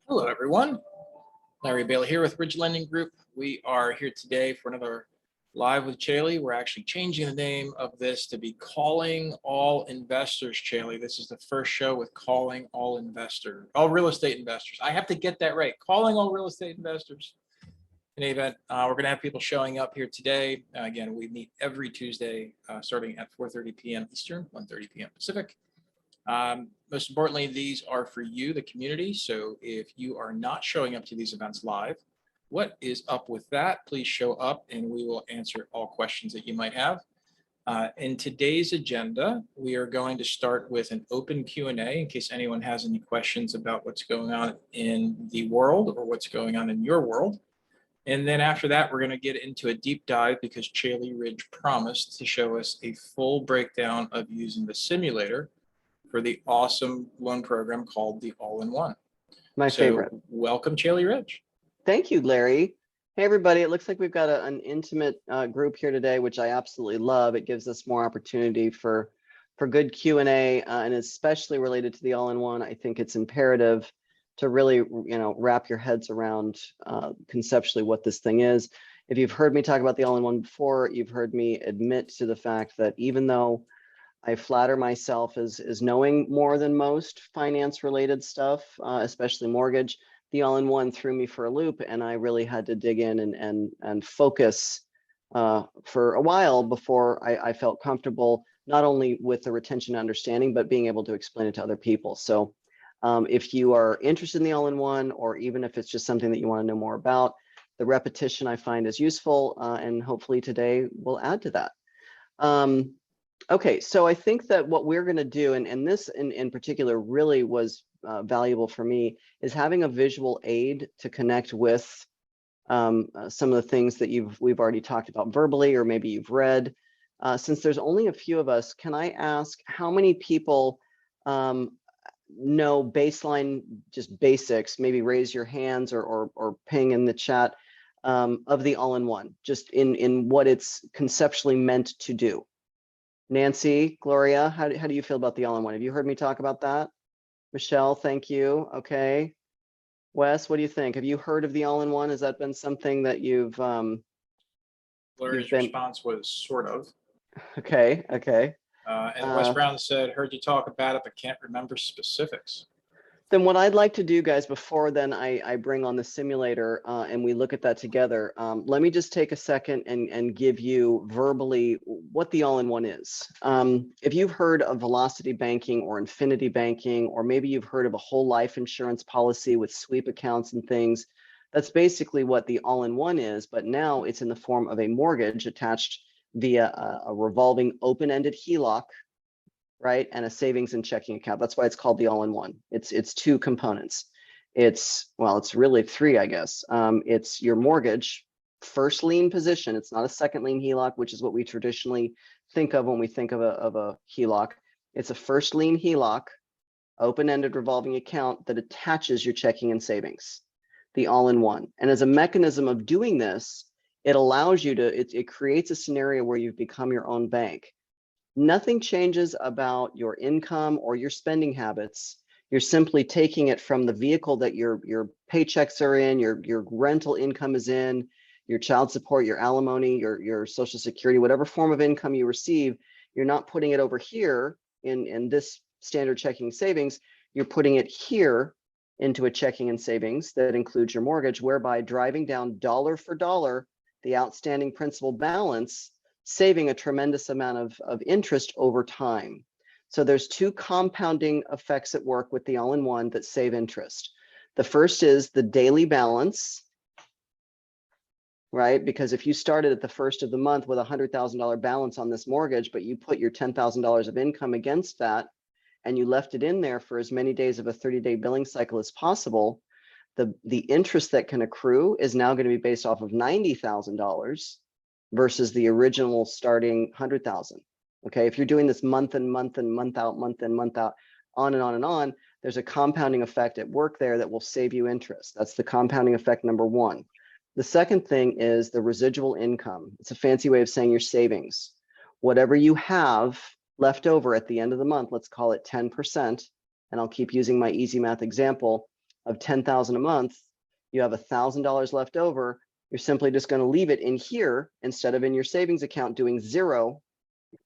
Hello, everyone. Larry Bailey here with Ridge Lending Group. We are here today for another Live with Chaley. We're actually changing the name of this to be Calling All Investors Chaley. This is the first show with Calling All Real Estate Investors. I have to get that right. Calling all real estate investors. In any event, we're going to have people showing up here today. Again, we meet every Tuesday starting at 4:30 p.m. Eastern, 1:30 p.m. Pacific. Most importantly, these are for you, the community. So if you are not showing up to these events live, what is up with that? Please show up and we will answer all questions that you might have. In today's agenda, we are going to start with an open Q&A in case anyone has any questions about what's going on in the world or what's going on in your world. And then after that, we're going to get into a deep dive because Chaley Ridge promised to show us a full breakdown of using the simulator for the awesome loan program called the All-in-One. My favorite. Welcome, Chaley Ridge. Thank you, Larry. Hey, everybody. It looks like we've got an intimate group here today, which I absolutely love. It gives us more opportunity for good Q&A, and especially related to the All-in-One. I think it's imperative to really, wrap your heads around conceptually what this thing is. If you've heard me talk about the All-in-One before, you've heard me admit to the fact that even though I flatter myself as knowing more than most finance-related stuff, especially mortgage, the All-in-One threw me for a loop, and I really had to dig in and focus for a while before I felt comfortable, not only with the retention and understanding, but being able to explain it to other people. So if you are interested in the All-in-One, or even if it's just something that you want to know more about, the repetition I find is useful, and hopefully today will add to that. Okay, so I think that what we're going to do, and this in particular really was valuable for me, is having a visual aid to connect with some of the things that we've already talked about verbally, or maybe you've read. Since there's only a few of us, can I ask how many people know baseline, just basics? Maybe raise your hands or ping in the chat of the All-in-One, just in what it's conceptually meant to do. Nancy, Gloria, how do you feel about the All-in-One? Have you heard me talk about that? Michelle, thank you. Okay. Wes, what do you think? Have you heard of the All-in-One? Has that been something that you've Gloria's response was sort of. Okay. And Wes Brown said, heard you talk about it, but can't remember specifics. Then what I'd like to do, guys, before then I bring on the simulator and we look at that together, let me just take a second and give you verbally what the All-in-One is. If you've heard of velocity banking or infinity banking, or maybe you've heard of a whole life insurance policy with sweep accounts and things, that's basically what the All-in-One is, but now it's in the form of a mortgage attached via a revolving open-ended HELOC, right? And a savings and checking account. That's why it's called the All-in-One. It's two components. It's really three, I guess. It's your mortgage, first lien position. It's not a second lien HELOC, which is what we traditionally think of when we think of a HELOC. It's a first lien HELOC, open-ended revolving account that attaches your checking and savings, the All-in-One. And as a mechanism of doing this, it allows you to, it creates a scenario where you've become your own bank. Nothing changes about your income or your spending habits. You're simply taking it from the vehicle that your paychecks are in, your rental income is in, your child support, your alimony, your Social Security, whatever form of income you receive. You're not putting it over here in this standard checking savings. You're putting it here into a checking and savings that includes your mortgage, whereby driving down dollar for dollar the outstanding principal balance, saving a tremendous amount of interest over time. So there's two compounding effects at work with the All-in-One that save interest. The first is the daily balance, right? Because if you started at the first of the month with a $100,000 balance on this mortgage, but you put your $10,000 of income against that, and you left it in there for as many days of a 30-day billing cycle as possible, the interest that can accrue is now going to be based off of $90,000 versus the original starting 100,000. Okay, if you're doing this month in, month out, on and on and on, there's a compounding effect at work there that will save you interest. That's the compounding effect number one. The second thing is the residual income. It's a fancy way of saying your savings. Whatever you have left over at the end of the month, let's call it 10%, and I'll keep using my easy math example. of 10,000 a month, you have $1,000 left over. You're simply just going to leave it in here instead of in your savings account doing 0.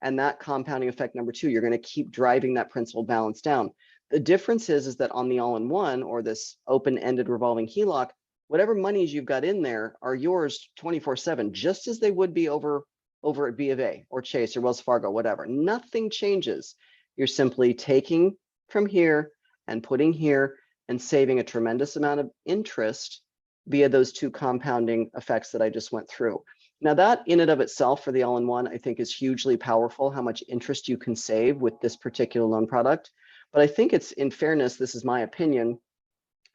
And that compounding effect number 2, you're going to keep driving that principal balance down. The difference is that on the all-in-one or this open-ended revolving HELOC, whatever monies you've got in there are yours 24/7, just as they would be over at B of A or Chase or Wells Fargo, whatever. Nothing changes. You're simply taking from here and putting here and saving a tremendous amount of interest via those 2 compounding effects that I just went through. Now that in and of itself for the all-in-one, I think is hugely powerful, how much interest you can save with this particular loan product. But I think it's, in fairness, this is my opinion,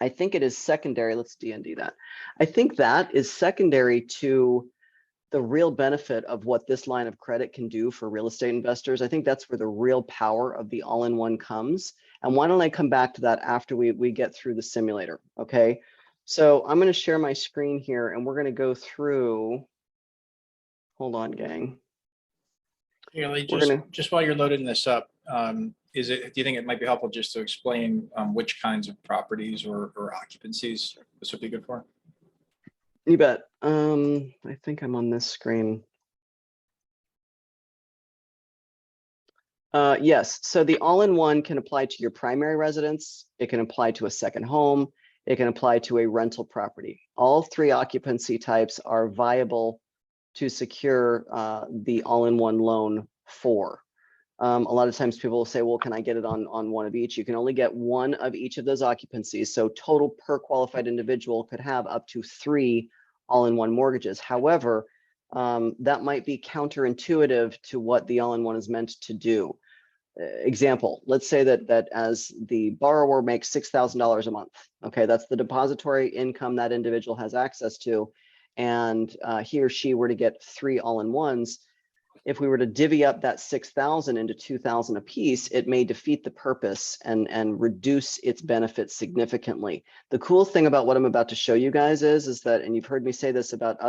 I think it is secondary. Let's DND that. I think that is secondary to the real benefit of what this line of credit can do for real estate investors. I think that's where the real power of the all-in-one comes. And why don't I come back to that after we get through the simulator, okay? So I'm going to share my screen here and we're going to go through, hold on, gang. Haley, We're gonna, just while you're loading this up, do you think it might be helpful just to explain which kinds of properties or occupancies this would be good for? you bet. I think I'm on this screen. Yes, so the all-in-one can apply to your primary residence. It can apply to a second home. It can apply to a rental property. All 3 occupancy types are viable to secure the all-in-one loan for. A lot of times people will say, well, can I get it on one of each? You can only get one of each of those occupancies. So total per qualified individual could have up to 3 all-in-one mortgages. However, that might be counterintuitive to what the all-in-one is meant to do. Example, let's say that as the borrower makes $6,000 a month, okay, that's the depository income that individual has access to, and he or she were to get 3 all-in-ones. If we were to divvy up that 6,000 into 2,000 a piece, it may defeat the purpose and reduce its benefits significantly. The cool thing about what I'm about to show you guys is that, and you've heard me say this about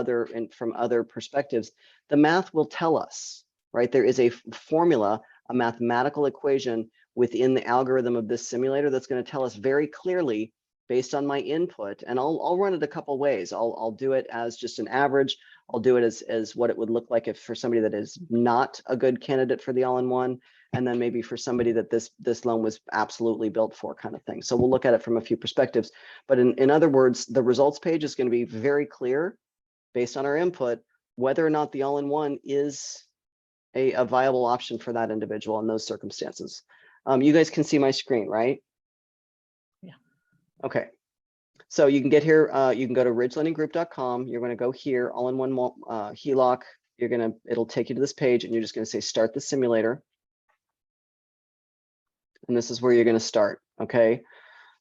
from other perspectives, the math will tell us, right? There is a formula, a mathematical equation within the algorithm of this simulator that's going to tell us very clearly based on my input. And I'll run it a couple ways. I'll do it as just an average. I'll do it as what it would look like if for somebody that is not a good candidate for the all-in-one, and then maybe for somebody that this loan was absolutely built for, kind of thing. So we'll look at it from a few perspectives. But in other words, the results page is going to be very clear based on our input whether or not the all-in-one is a viable option for that individual in those circumstances. You guys can see my screen, right? Yeah. Okay. So you can get here, you can go to ridgelendinggroup.com. You're going to go here, all-in-one HELOC. It'll take you to this page and you're just going to say, start the simulator. And this is where you're going to start. Okay.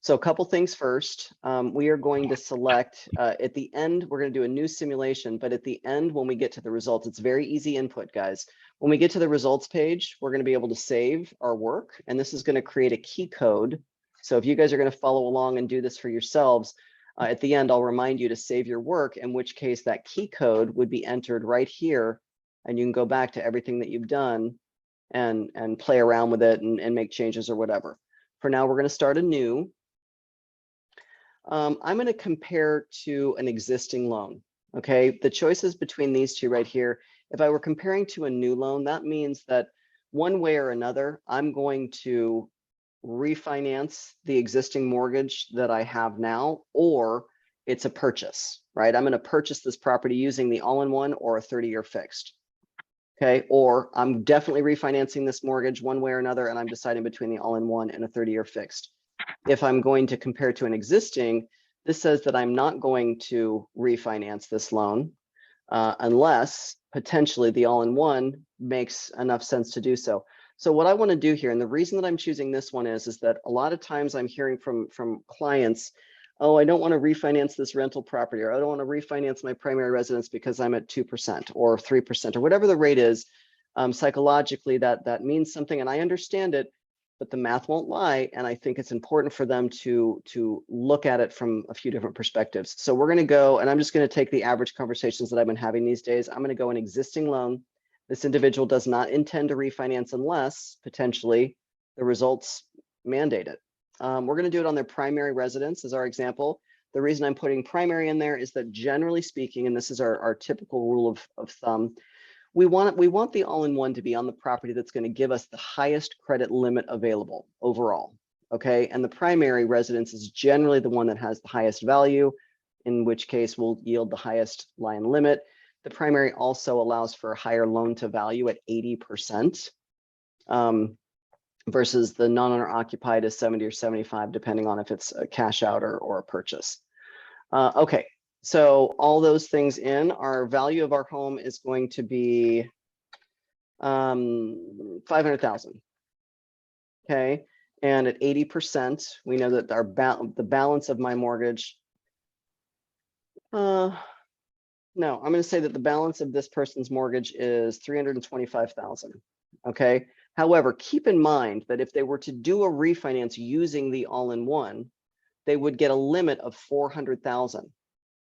So a couple things first. We are going to select at the end, we're going to do a new simulation, but at the end, when we get to the results, it's very easy input, guys. When we get to the results page, we're going to be able to save our work, and this is going to create a key code. So if you guys are going to follow along and do this for yourselves, at the end, I'll remind you to save your work, in which case that key code would be entered right here, and you can go back to everything that you've done and play around with it and make changes or whatever. For now, we're going to start anew. I'm going to compare to an existing loan. Okay, the choices between these two right here, if I were comparing to a new loan, that means that one way or another, I'm going to refinance the existing mortgage that I have now, or it's a purchase, right? I'm going to purchase this property using the all-in-one or a 30-year fixed. Okay, or I'm definitely refinancing this mortgage one way or another, and I'm deciding between the all-in-one and a 30-year fixed. If I'm going to compare to an existing, this says that I'm not going to refinance this loan unless potentially the all-in-one makes enough sense to do so. So what I want to do here, and the reason that I'm choosing this one is that a lot of times I'm hearing from clients, oh, I don't want to refinance this rental property, or I don't want to refinance my primary residence because I'm at 2% or 3% or whatever the rate is. Psychologically, that means something, and I understand it, but the math won't lie. And I think it's important for them to look at it from a few different perspectives. So we're going to go, and I'm just going to take the average conversations that I've been having these days. I'm going to go an existing loan. This individual does not intend to refinance unless potentially the results mandate it. We're going to do it on their primary residence as our example. The reason I'm putting primary in there is that generally speaking, and this is our typical rule of thumb, we want the all-in-one to be on the property that's going to give us the highest credit limit available overall. Okay, and the primary residence is generally the one that has the highest value, in which case will yield the highest line limit. The primary also allows for a higher loan to value at 80%, versus the non-owner occupied is 70 or 75, depending on if it's a cash out or a purchase. Okay, so all those things in, our value of our home is going to be 500,000. Okay, and at 80%, we know that the balance of my mortgage. No, I'm going to say that the balance of this person's mortgage is 325,000. Okay. However, keep in mind that if they were to do a refinance using the all-in-one, they would get a limit of 400,000.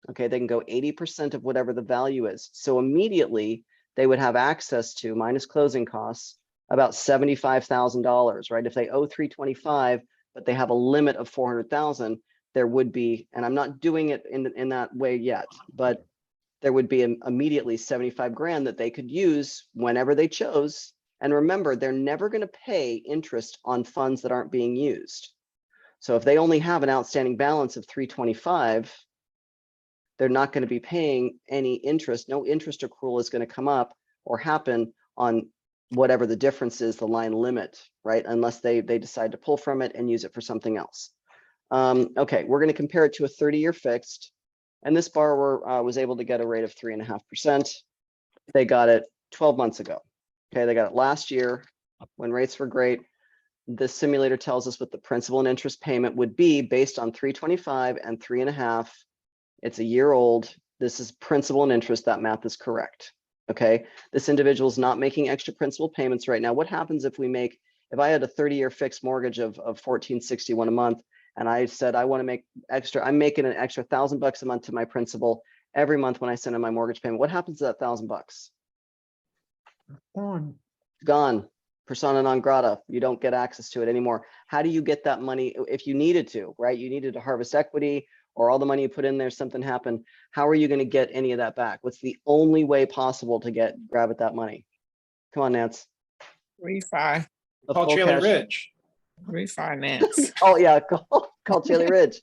Okay, they can go 80% of whatever the value is. So immediately they would have access to, minus closing costs, about $75,000, right? If they owe 325, but they have a limit of 400,000, there would be, and I'm not doing it in that way yet, but there would be immediately 75 grand that they could use whenever they chose. And remember, they're never going to pay interest on funds that aren't being used. So if they only have an outstanding balance of 325, they're not going to be paying any interest. No interest accrual is going to come up or happen on whatever the difference is, the line limit, right? Unless they decide to pull from it and use it for something else. Okay, we're going to compare it to a 30-year fixed. And this borrower was able to get a rate of 3.5%. They got it 12 months ago. Okay, they got it last year when rates were great. The simulator tells us what the principal and interest payment would be based on 325 and 3.5. It's a year old. This is principal and interest. That math is correct. Okay, this individual is not making extra principal payments right now. What happens if I had a 30-year fixed mortgage of $1,461 a month, and I said I want to make extra, I'm making an extra $1,000 a month to my principal every month when I send in my mortgage payment. What happens to that $1,000? Gone. Persona non grata. You don't get access to it anymore. How do you get that money if you needed to, right? You needed to harvest equity, or all the money you put in there, something happened. How are you going to get any of that back? What's the only way possible to grab at that money? Come on, Nance. Refi. Call Chaley Ridge. Refinance. Oh yeah, call Chaley Ridge.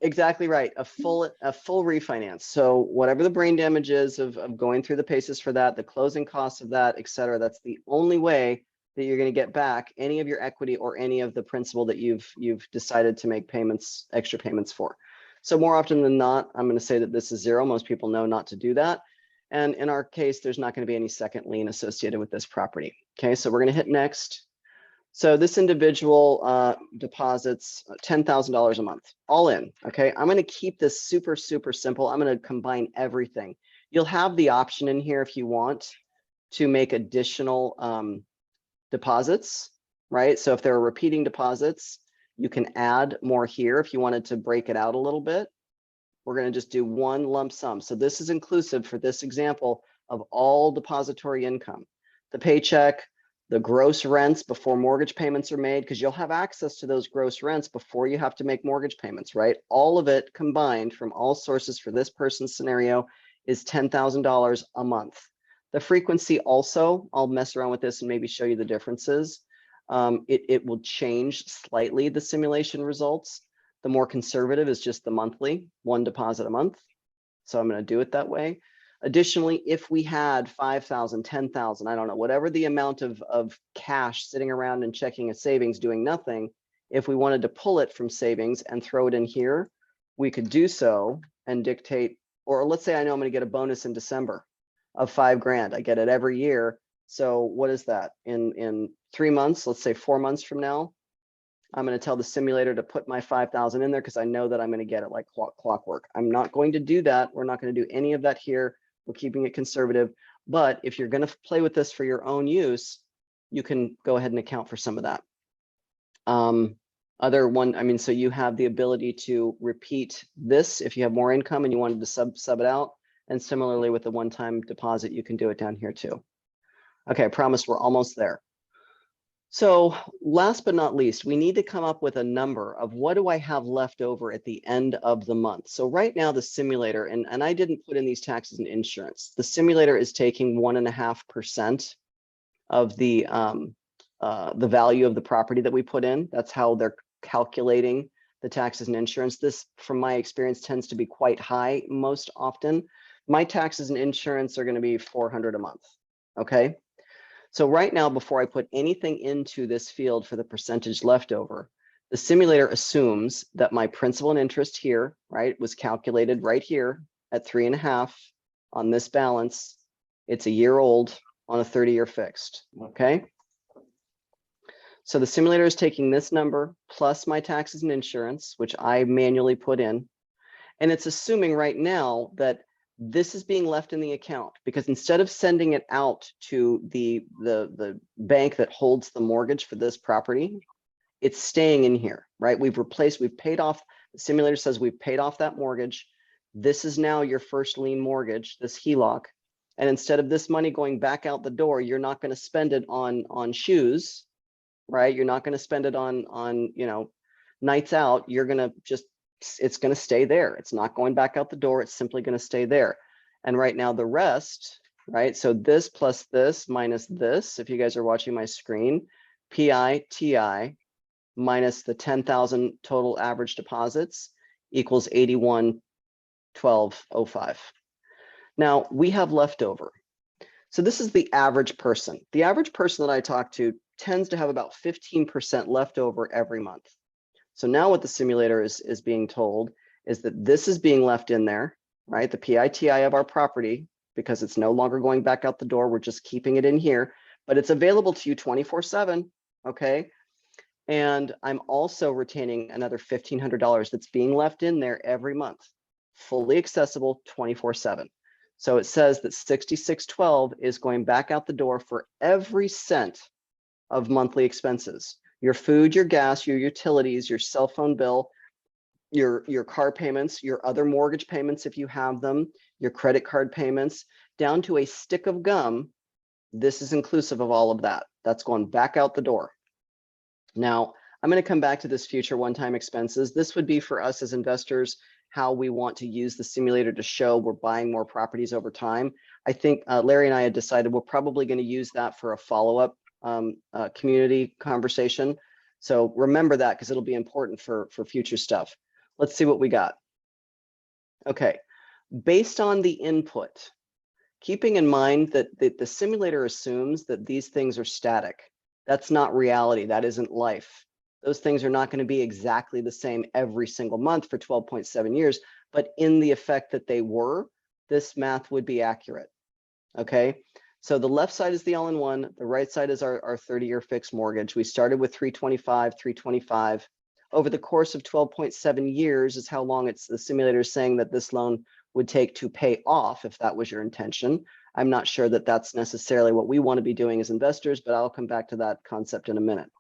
Exactly right. A full refinance. So whatever the brain damage is of going through the paces for that, the closing costs of that, et cetera, that's the only way that you're going to get back any of your equity or any of the principal that you've decided to make extra payments for. So more often than not, I'm going to say that this is zero. Most people know not to do that. And in our case, there's not going to be any second lien associated with this property. Okay, so we're going to hit next. So this individual deposits $10,000 a month, all in. Okay, I'm going to keep this super, super simple. I'm going to combine everything. You'll have the option in here if you want to make additional deposits, right? So if there are repeating deposits, you can add more here if you wanted to break it out a little bit. We're going to just do one lump sum. So this is inclusive for this example of all depository income, the paycheck, the gross rents before mortgage payments are made, because you'll have access to those gross rents before you have to make mortgage payments, right? All of it combined from all sources for this person's scenario is $10,000 a month. The frequency also, I'll mess around with this and maybe show you the differences. It will change slightly the simulation results. The more conservative is just the monthly, one deposit a month. So I'm going to do it that way. Additionally, if we had 5,000, 10,000, I don't know, whatever the amount of cash sitting around and checking a savings doing nothing, if we wanted to pull it from savings and throw it in here, we could do so and dictate, or let's say I know I'm going to get a bonus in December of $5,000. I get it every year. So what is that? In 3 months, let's say 4 months from now, I'm going to tell the simulator to put my 5,000 in there because I know that I'm going to get it like clockwork. I'm not going to do that. We're not going to do any of that here. We're keeping it conservative. But if you're going to play with this for your own use, you can go ahead and account for some of that. So you have the ability to repeat this if you have more income and you wanted to sub it out. And similarly with the one-time deposit, you can do it down here too. Okay, I promise we're almost there. So last but not least, we need to come up with a number of what do I have left over at the end of the month. So right now the simulator, and I didn't put in these taxes and insurance, the simulator is taking 1.5% of the value of the property that we put in. That's how they're calculating the taxes and insurance. This, from my experience, tends to be quite high most often. My taxes and insurance are going to be $400 a month. Okay. So right now, before I put anything into this field for the percentage leftover, the simulator assumes that my principal and interest here, right, was calculated right here at 3.5 on this balance. It's a year old on a 30-year fixed. Okay. So the simulator is taking this number plus my taxes and insurance, which I manually put in. And it's assuming right now that this is being left in the account, because instead of sending it out to the bank that holds the mortgage for this property, it's staying in here, right? We've paid off, the simulator says we've paid off that mortgage. This is now your first lien mortgage, this HELOC. And instead of this money going back out the door, you're not going to spend it on shoes, right? You're not going to spend it on nights out. You're going to just, it's going to stay there. It's not going back out the door. It's simply going to stay there. And right now the rest, right? So this plus this minus this, if you guys are watching my screen, PITI minus the 10,000 total average deposits equals 81,1205. Now we have leftover. So this is the average person. The average person that I talk to tends to have about 15% leftover every month. So now what the simulator is being told is that this is being left in there, right? The PITI of our property, because it's no longer going back out the door. We're just keeping it in here, but it's available to you 24/7, okay? And I'm also retaining another $1,500 that's being left in there every month, fully accessible 24/7. So it says that 6612 is going back out the door for every cent of monthly expenses. Your food, your gas, your utilities, your cell phone bill, your car payments, your other mortgage payments if you have them, your credit card payments, down to a stick of gum. This is inclusive of all of that. That's going back out the door. Now, I'm going to come back to this future one-time expenses. This would be for us as investors, how we want to use the simulator to show we're buying more properties over time. I think Larry and I had decided we're probably going to use that for a follow-up community conversation. So remember that, because it'll be important for future stuff. Let's see what we got. Okay, based on the input, keeping in mind that the simulator assumes that these things are static. That's not reality. That isn't life. Those things are not going to be exactly the same every single month for 12.7 years, but in the effect that they were, this math would be accurate. Okay, so the left side is the all-in-one, the right side is our 30-year fixed mortgage. We started with 325. Over the course of 12.7 years is how long the simulator is saying that this loan would take to pay off, if that was your intention. I'm not sure that that's necessarily what we want to be doing as investors, but I'll come back to that concept in a minute.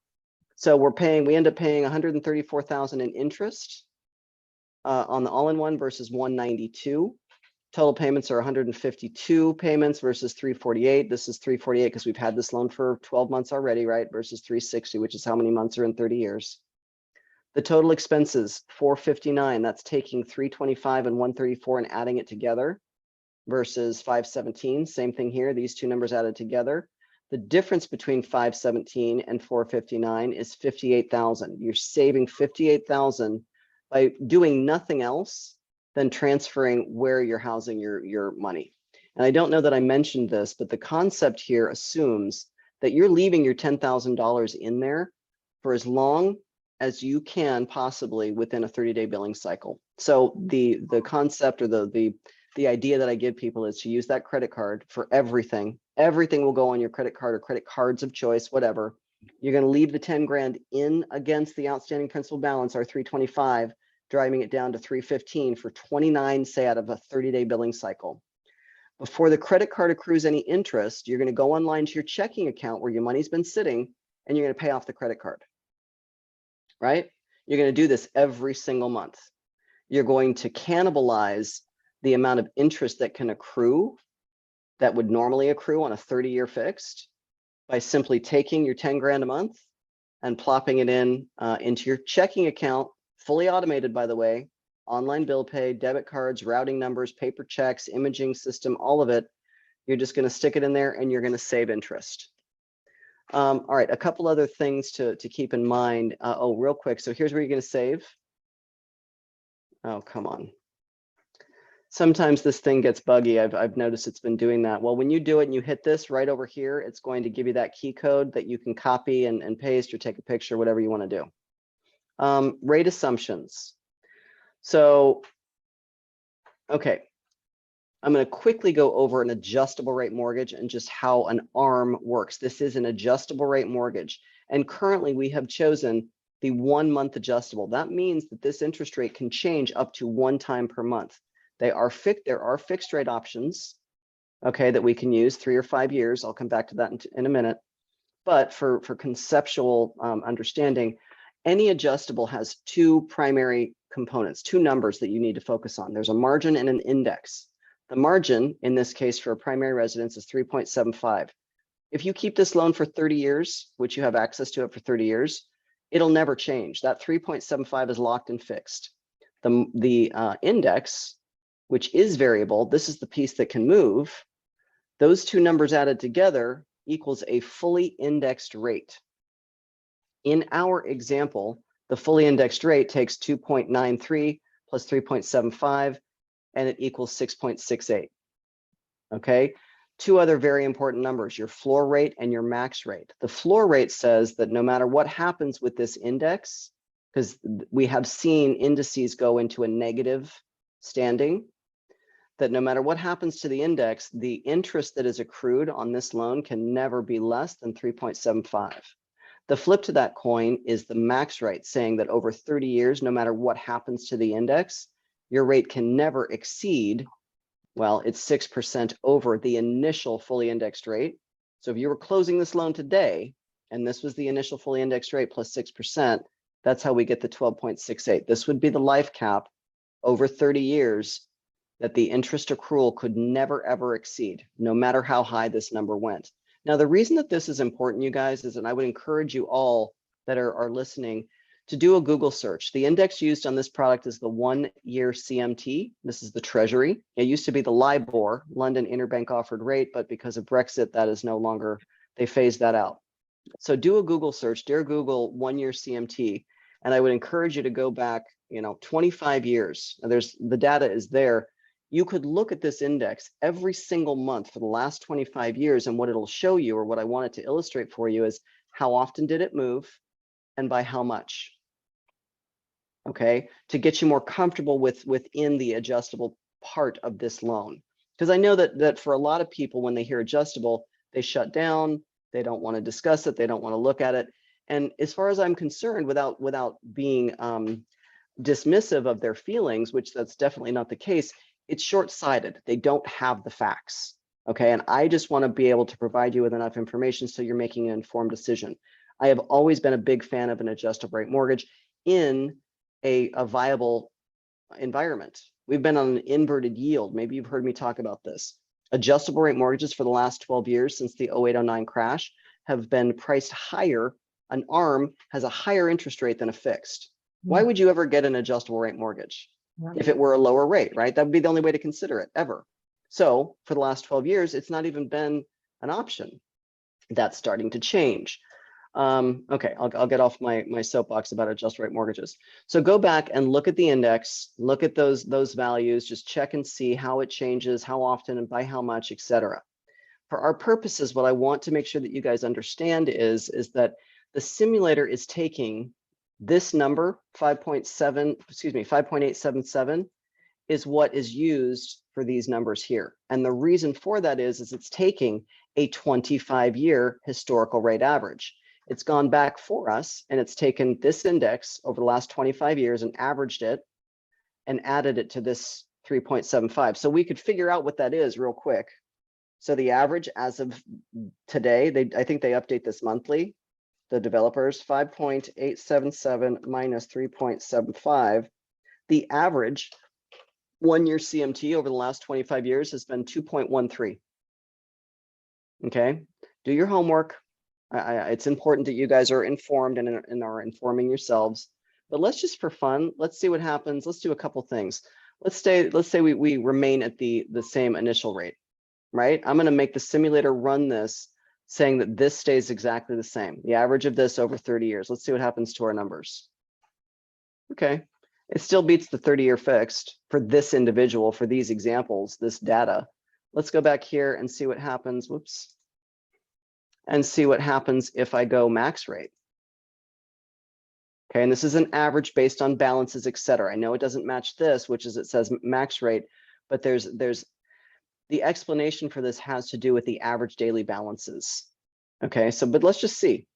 So we end up paying $134,000 in interest on the all-in-one versus 192. Total payments are 152 payments versus 348. This is 348 because we've had this loan for 12 months already, right? Versus 360, which is how many months are in 30 years. The total expenses, 459. That's taking 325 and 134 and adding it together versus 517. Same thing here. These two numbers added together. The difference between 517 and 459 is 58,000. You're saving 58,000 by doing nothing else than transferring where you're housing your money. And I don't know that I mentioned this, but the concept here assumes that you're leaving your $10,000 in there for as long as you can possibly within a 30-day billing cycle. So the concept or the idea that I give people is to use that credit card for everything. Everything will go on your credit card or credit cards of choice, whatever. You're going to leave the 10 grand in against the outstanding principal balance, our 325, driving it down to 315 for 29, say, out of a 30-day billing cycle. Before the credit card accrues any interest, you're going to go online to your checking account where your money's been sitting, and you're going to pay off the credit card, right? You're going to do this every single month. You're going to cannibalize the amount of interest that can accrue, that would normally accrue on a 30-year fixed, by simply taking your 10 grand a month and plopping it in into your checking account, fully automated, by the way, online bill pay, debit cards, routing numbers, paper checks, imaging system, all of it. You're just going to stick it in there and you're going to save interest. All right, a couple other things to keep in mind. Oh, real quick. So here's where you're going to save. Oh, come on. Sometimes this thing gets buggy. I've noticed it's been doing that. Well, when you do it and you hit this right over here, it's going to give you that key code that you can copy and paste or take a picture, whatever you want to do. Rate assumptions. So, okay, I'm going to quickly go over an adjustable rate mortgage and just how an ARM works. This is an adjustable rate mortgage. And currently we have chosen the 1 month adjustable. That means that this interest rate can change up to 1 time per month. There are fixed rate options, okay, that we can use 3 or 5 years. I'll come back to that in a minute. But for conceptual understanding, any adjustable has 2 primary components, 2 numbers that you need to focus on. There's a margin and an index. The margin, in this case for a primary residence, is 3.75. If you keep this loan for 30 years, which you have access to it for 30 years, it'll never change. That 3.75 is locked and fixed. The index, which is variable, this is the piece that can move. Those 2 numbers added together equals a fully indexed rate. In our example, the fully indexed rate takes 2.93 plus 3.75, and it equals 6.68. Okay, 2 other very important numbers, your floor rate and your max rate. The floor rate says that no matter what happens with this index, because we have seen indices go into a negative standing, that no matter what happens to the index, the interest that is accrued on this loan can never be less than 3.75. The flip to that coin is the max rate, saying that over 30 years, no matter what happens to the index, your rate can never exceed, well, it's 6% over the initial fully indexed rate. So if you were closing this loan today, and this was the initial fully indexed rate plus 6%, that's how we get the 12.68. This would be the life cap over 30 years that the interest accrual could never, ever exceed, no matter how high this number went. Now, the reason that this is important, you guys, is, and I would encourage you all that are listening to do a Google search. The index used on this product is the 1-year CMT. This is the Treasury. It used to be the LIBOR, London Interbank Offered Rate, but because of Brexit, that is no longer, they phased that out. So do a Google search, dear Google 1-year CMT, and I would encourage you to go back, 25 years. Now the data is there. You could look at this index every single month for the last 25 years, and what it'll show you, or what I wanted to illustrate for you, is how often did it move and by how much, okay, to get you more comfortable within the adjustable part of this loan. Because I know that for a lot of people, when they hear adjustable, they shut down, they don't want to discuss it, they don't want to look at it. And as far as I'm concerned, without being dismissive of their feelings, which that's definitely not the case, it's short-sighted. They don't have the facts, okay? And I just want to be able to provide you with enough information so you're making an informed decision. I have always been a big fan of an adjustable rate mortgage in a viable environment. We've been on an inverted yield. Maybe you've heard me talk about this. Adjustable rate mortgages for the last 12 years since the 08-09 crash have been priced higher. An ARM has a higher interest rate than a fixed. Why would you ever get an adjustable rate mortgage? If it were a lower rate, right? That would be the only way to consider it ever. So for the last 12 years, it's not even been an option. That's starting to change. Okay, I'll get off my soapbox about adjustable rate mortgages. So go back and look at the index, look at those values, just check and see how it changes, how often and by how much, etc. For our purposes, what I want to make sure that you guys understand is that the simulator is taking this number, 5.877, is what is used for these numbers here. And the reason for that is it's taking a 25-year historical rate average. It's gone back for us and it's taken this index over the last 25 years and averaged it and added it to this 3.75. So we could figure out what that is real quick. So the average as of today, I think they update this monthly, the developers, 5.877 minus 3.75. The average 1-year CMT over the last 25 years has been 2.13. Okay, do your homework, It's important that you guys are informed and are informing yourselves. But let's just for fun, let's see what happens. Let's do a couple things. Let's say we remain at the same initial rate, right? I'm going to make the simulator run this, saying that this stays exactly the same. The average of this over 30 years. Let's see what happens to our numbers. Okay, it still beats the 30-year fixed for this individual, for these examples, this data. Let's go back here and see what happens. Whoops. And see what happens if I go max rate. Okay, and this is an average based on balances, et cetera. I know it doesn't match this, which is it says max rate, but there's the explanation for this has to do with the average daily balances. Okay, so but let's just see.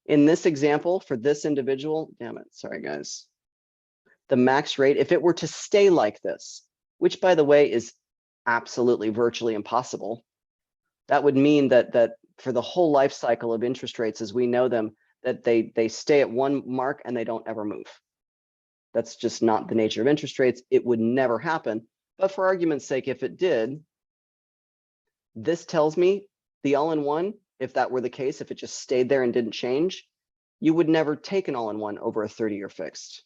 In this example, for this individual, damn it, sorry guys. The max rate, if it were to stay like this, which by the way is absolutely virtually impossible, that would mean that for the whole life cycle of interest rates as we know them, that they stay at one mark and they don't ever move. That's just not the nature of interest rates. It would never happen. But for argument's sake, if it did, this tells me the all-in-one, if that were the case, if it just stayed there and didn't change, you would never take an all-in-one over a 30-year fixed.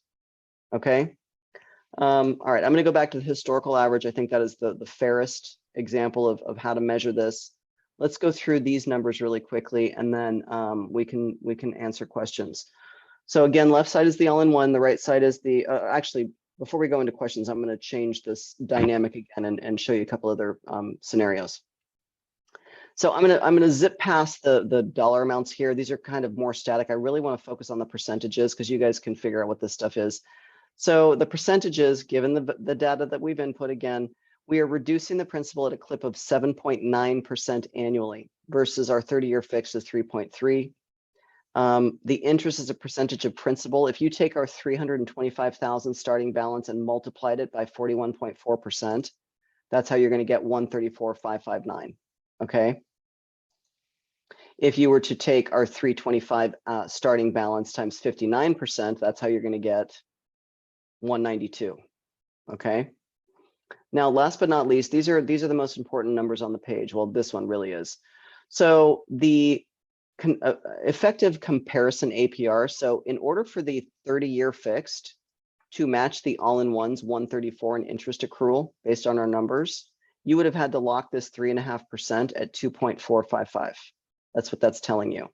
Okay. All right, I'm going to go back to the historical average. I think that is the fairest example of how to measure this. Let's go through these numbers really quickly, and then we can answer questions. So again, left side is the all-in-one, the right side is the, actually, before we go into questions, I'm going to change this dynamic again and show you a couple other scenarios. So I'm gonna zip past the dollar amounts here. These are kind of more static. I really want to focus on the percentages because you guys can figure out what this stuff is. So the percentages, given the data that we've input again, we are reducing the principal at a clip of 7.9% annually versus our 30-year fix is 3.3. The interest is a percentage of principal. If you take our 325,000 starting balance and multiplied it by 41.4%, that's how you're going to get 134,559. Okay. If you were to take our 325 starting balance times 59%, that's how you're going to get 192. Okay. Now, last but not least, these are the most important numbers on the page. Well, this one really is. So the effective comparison APR. So in order for the 30-year fixed to match the all-in-one's 134 in interest accrual based on our numbers, you would have had to lock this 3.5% at 2.455. That's what that's telling you.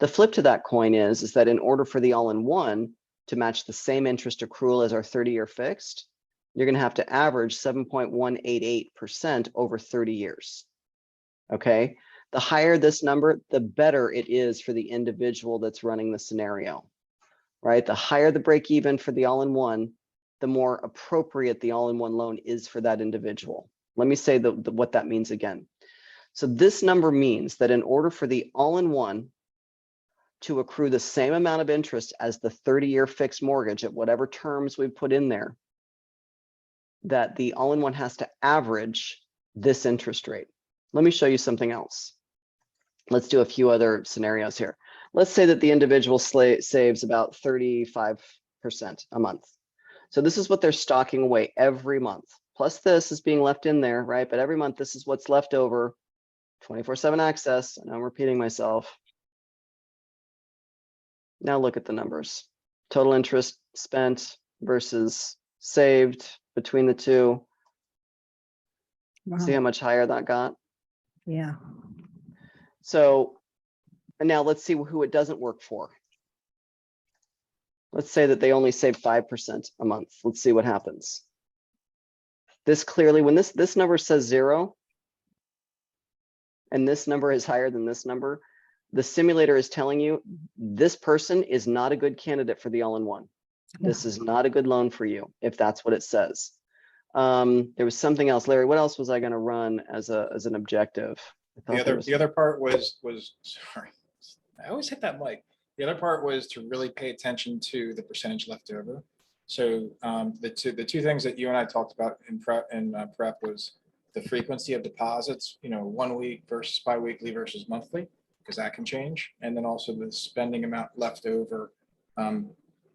The flip to that coin is that in order for the all-in-one to match the same interest accrual as our 30-year fixed, you're going to have to average 7.188% over 30 years. Okay. The higher this number, the better it is for the individual that's running the scenario, right? The higher the break even for the all-in-one, the more appropriate the all-in-one loan is for that individual. Let me say what that means again. So this number means that in order for the all-in-one to accrue the same amount of interest as the 30-year fixed mortgage at whatever terms we put in there, that the all-in-one has to average this interest rate. Let me show you something else. Let's do a few other scenarios here. Let's say that the individual saves about 35% a month. So this is what they're stocking away every month. Plus this is being left in there, right? But every month, this is what's left over, 24/7 access. And I'm repeating myself. Now look at the numbers. Total interest spent versus saved between the two. Wow. See how much higher that got? Yeah. So, and now let's see who it doesn't work for. Let's say that they only save 5% a month. Let's see what happens. This clearly, when this number says 0, and this number is higher than this number, the simulator is telling you this person is not a good candidate for the all-in-one. Yeah. This is not a good loan for you, if that's what it says. There was something else, Larry. What else was I going to run as an objective? The other part was sorry, I always hit that mic. The other part was to really pay attention to the percentage left over. So the two things that you and I talked about in prep was the frequency of deposits, 1 week versus bi-weekly versus monthly, because that can change, and then also the spending amount left over.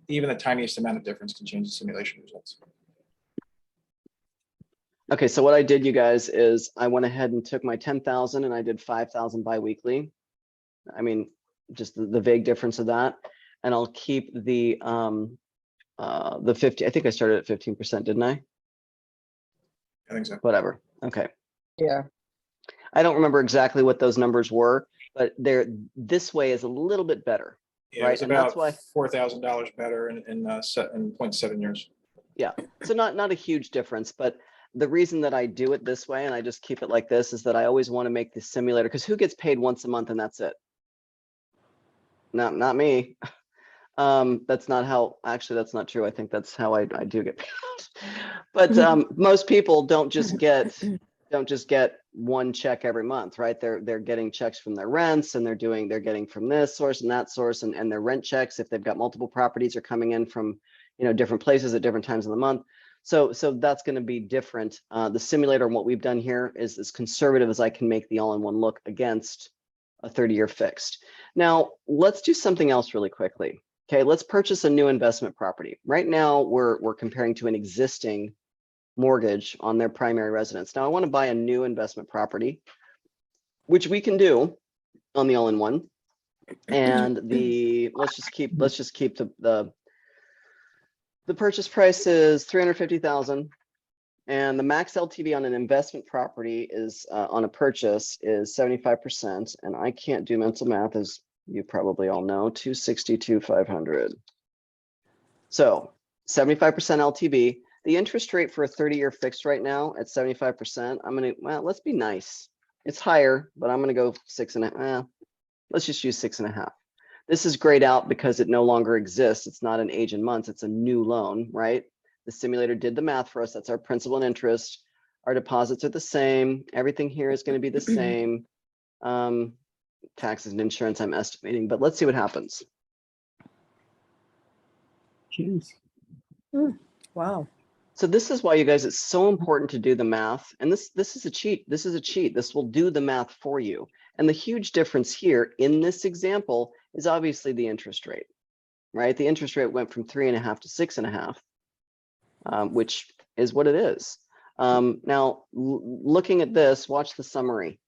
Even the tiniest amount of difference can change the simulation results. Okay, so what I did, you guys, is I went ahead and took my 10,000 and I did 5,000 biweekly. I mean, just the vague difference of that. And I'll keep the 50, I think I started at 15%, didn't I? I think so. Whatever. Okay. Yeah, I don't remember exactly what those numbers were, but this way is a little bit better. Yeah, Right, it was and that's about why- $4,000 better in 0.7 years. Yeah, so not a huge difference, but the reason that I do it this way and I just keep it like this is that I always want to make the simulator, because who gets paid once a month and that's it? Not me. That's not how, actually, that's not true. I think that's how I do get paid. But most people don't just get one check every month, right? They're getting checks from their rents, and they're getting from this source and that source, and their rent checks, if they've got multiple properties, are coming in from, you know, different places at different times of the month. So that's going to be different. The simulator and what we've done here is as conservative as I can make the all-in-one look against a 30-year fixed. Now let's do something else really quickly. Okay, let's purchase a new investment property. Right now, we're comparing to an existing mortgage on their primary residence. Now, I want to buy a new investment property, which we can do on the all-in-one. And let's just keep the purchase price is 350,000, and the max LTV on an investment property is on a purchase is 75%. And I can't do mental math, as you probably all know, 262,500. So 75% LTV. The interest rate for a 30-year fixed right now at 75%, well, let's be nice. It's higher, but I'm gonna go 6.5. Let's just use 6.5. This is grayed out because it no longer exists. It's not an age in months, it's a new loan, right? The simulator did the math for us. That's our principal and interest. Our deposits are the same. Everything here is gonna be the same. Taxes and insurance I'm estimating, but let's see what happens. Jeez. Wow. So this is why, you guys, it's so important to do the math. And this is a cheat. This is a cheat. This will do the math for you. And the huge difference here in this example is obviously the interest rate, right? The interest rate went from 3.5 to 6.5, which is what it is. Now, looking at this, watch the summary.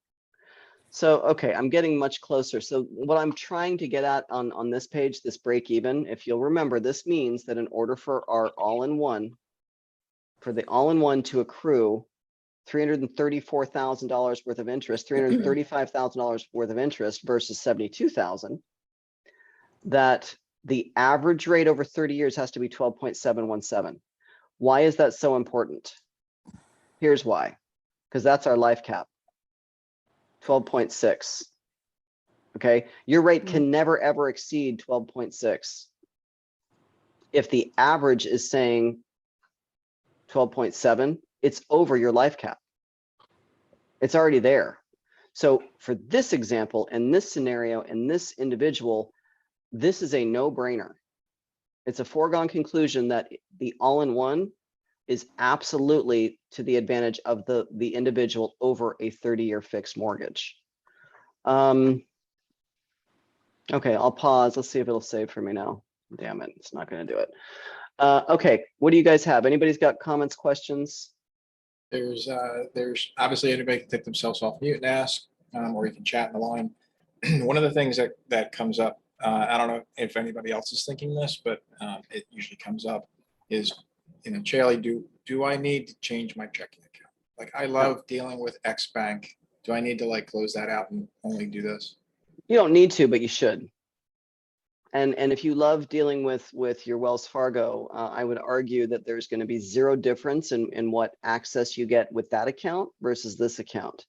So, okay, I'm getting much closer. So what I'm trying to get at on this page, this break even, if you'll remember, this means that in order for our all-in-one, for the all-in-one to accrue $334,000 worth of interest, $335,000 worth of interest versus 72,000, that the average rate over 30 years has to be 12.717. Why is that so important? Here's why. Because that's our life cap. 12.6. Okay, your rate can never ever exceed 12.6. If the average is saying 12.7, it's over your life cap. It's already there. So for this example, in this scenario, in this individual, this is a no-brainer. It's a foregone conclusion that the all-in-one is absolutely to the advantage of the individual over a 30-year fixed mortgage. Okay, I'll pause. Let's see if it'll save for me now. Damn it, it's not going to do it. Okay, what do you guys have? Anybody's got comments, questions? There's obviously anybody can take themselves off mute and ask, or you can chat in the line. One of the things that comes up, I don't know if anybody else is thinking this, but it usually comes up is, you know, Charlie, do I need to change my checking account? Like, I love dealing with X bank. Do I need to like close that out and only do this? You don't need to, but you should. And if you love dealing with your Wells Fargo, I would argue that there's going to be zero difference in what access you get with that account versus this account.